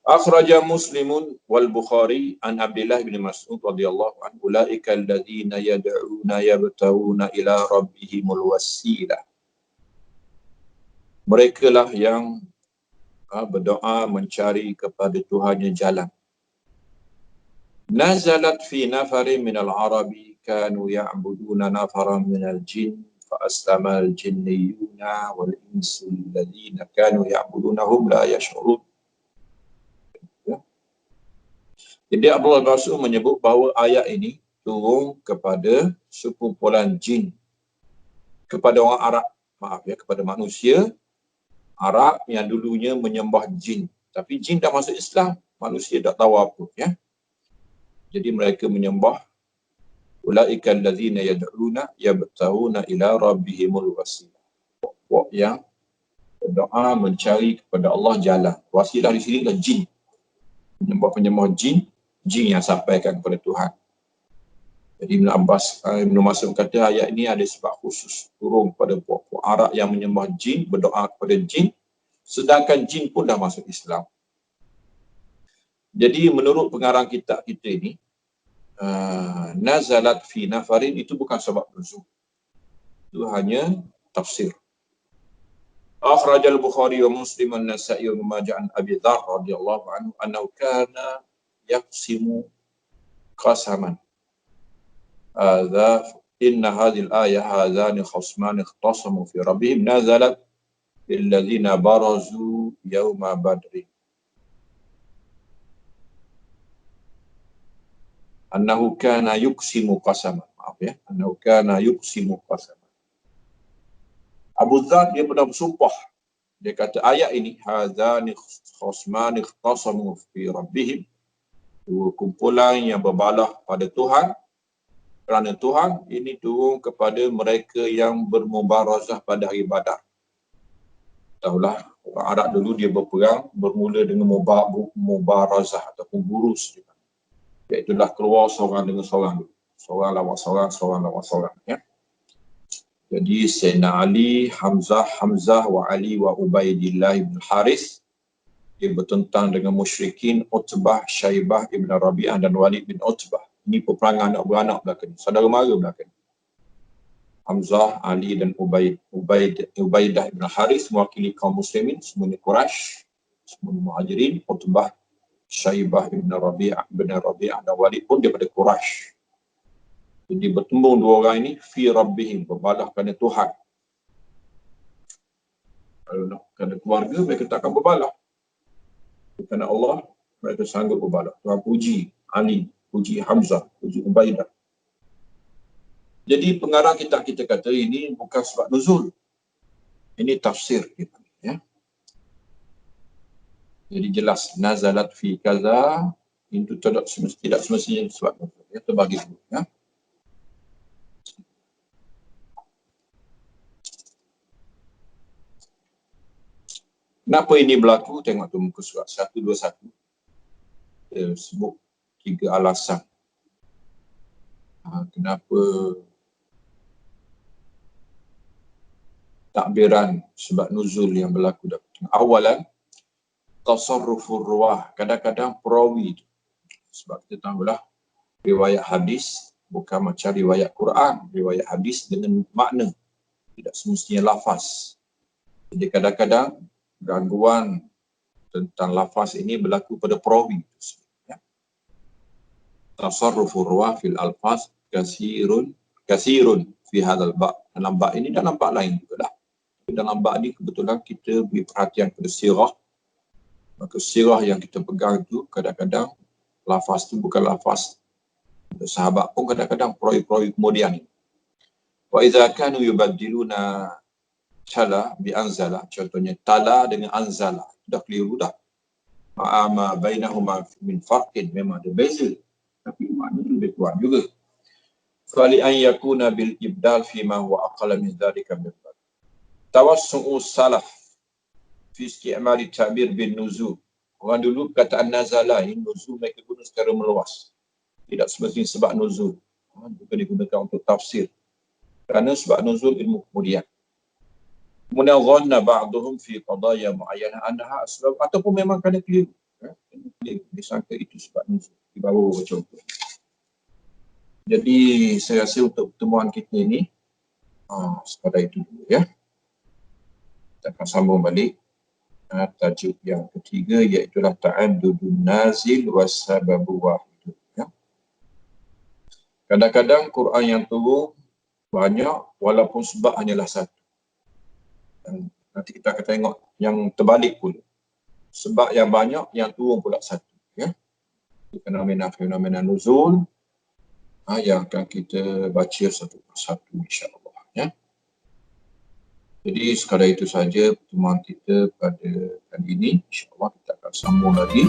Akhraja Muslimun wal Bukhari an Abdullah bin Mas'ud radhiyallahu anhu ulaika alladhina yad'una yabtaguna ila rabbihimul wasilah. Mereka lah yang berdoa mencari kepada Tuhannya jalan. Nazalat fi nafarin minal arabi kanu ya'buduna nafaran minal jin fa aslama al jinniyuna wal insu alladhina kanu ya'budunahum la yash'urun. Jadi Abdullah bin Mas'ud menyebut bahawa ayat ini turun kepada sekumpulan jin, kepada orang Arab, kepada manusia Arab yang dulunya menyembah jin. Tapi jin dah masuk Islam, manusia tak tahu apa. Ya. Jadi mereka menyembah ulaika allazina yad'una yabtaguna ila rabbihimul wasilah. Pokok yang berdoa mencari kepada Allah jalan. Wasilah di sini adalah jin. Penyembah jin, jin yang sampaikan kepada Tuhan. Jadi Ibn Mas'ud kata ayat ini ada sebab khusus turun kepada pokok Arab yang menyembah jin, berdoa kepada jin, sedangkan jin pun dah masuk Islam. Jadi menurut pengarang kitab kita ini, nazalat fi nafarin itu bukan sebab nuzul. Itu hanya tafsir. Akhraj al-Bukhari wa Muslim an-Nasa'i wa Majah an Abi Dzar radhiyallahu anhu annahu kana yaqsimu qasaman. Hadza inna hadhihi al-ayah hadzani khasman ikhtasamu fi rabbihim nazalat lil ladzina barazu yawma badri. Annahu kana yuqsimu qasaman. Maaf ya, annahu kana yuqsimu qasaman. Abu Dzar dia pernah bersumpah. Dia kata ayat ini hadzani khasman ikhtasamu fi rabbihim. Dua kumpulan yang berbalah pada Tuhan. Kerana Tuhan ini turun kepada mereka yang bermubarazah pada hari Badar. Tahulah orang Arab dulu dia berperang bermula dengan mubarazah ataupun burus. Iaitulah keluar seorang dengan seorang dulu. Seorang lawan seorang, seorang lawan seorang. Ya. Jadi Sayyidina Ali, Hamzah wa Ali wa Ubaidillah ibn Haris dia bertentang dengan musyrikin Utbah, Syaibah ibn Rabi'ah dan Walid bin Utbah. Ini peperangan anak beranak belakang. Saudara mara belakang. Hamzah, Ali dan Ubaidah ibn Haris mewakili kaum muslimin, semuanya Quraisy, semuanya Muhajirin. Utbah, Syaibah ibn Rabi'ah dan Walid pun daripada Quraisy. Jadi bertembung dua orang ini fi rabbihim, berbalah kerana Tuhan. Kalau nak kerana keluarga, mereka takkan berbalah. Kerana Allah, mereka sanggup berbalah. Tuhan puji Ali, puji Hamzah, puji Ubaidah. Jadi pengarang kita kata ini bukan sebab nuzul. Ini tafsir kita. Ya. Jadi jelas nazalat fi kaza itu tidak semestinya sebab nuzul. Ya, terbagi dulu. Ya. Kenapa ini berlaku? Tengok tu muka surat 121. Dia sebut 3 alasan. Kenapa takbiran sebab nuzul yang berlaku. Awalan, tasarrufur ruah. Kadang-kadang perawi. Sebab kita tahulah, riwayat hadis bukan macam riwayat Quran. Riwayat hadis dengan makna. Tidak semestinya lafaz. Jadi kadang-kadang gangguan tentang lafaz ini berlaku pada perawi. Ya. Tasarrufur ruah fil alfaz kasirun fi hadzal ba'. Dalam ba' ini dalam ba' lain juga dah. Dalam bab ni kebetulan kita beri perhatian pada sirah. Maka sirah yang kita pegang itu kadang-kadang lafaz tu bukan lafaz sahabat pun kadang-kadang perawi-perawi kemudian ni. Wa idza kanu yubaddiluna tala bi anzala, contohnya tala dengan anzala, dah keliru dah. Ma'ama bainahuma min farqin, memang ada beza tapi maknanya lebih kuat juga. Fali an yakuna bil ibdal fi ma huwa aqalla min dzalika min. tawassu'u salaf fi isti'mali ta'bir bin nuzul. Orang dulu perkataan nazala ini nuzul mereka guna secara meluas. Tidak semestinya sebab nuzul. Juga digunakan untuk tafsir. Kerana sebab nuzul ilmu kemudian. Kemudian dhanna ba'duhum fi qadaya mu'ayyanah annaha asbab, ataupun memang kerana keliru. Disangka itu sebab nuzul. Di bawah contoh. Jadi saya rasa untuk pertemuan kita ini sekadar itu dulu ya. Kita akan sambung balik tajuk yang ketiga, iaitu ta'addudun nazil wassababu wahid ya. Kadang-kadang Quran yang turun banyak walaupun sebab hanyalah satu. Dan nanti kita akan tengok yang terbalik pula. Sebab yang banyak, yang turun pula satu ya. Fenomena nuzul yang akan kita baca satu persatu insya-Allah ya. Jadi sekadar itu saja pertemuan kita pada kali ini. InsyaAllah kita akan sambung lagi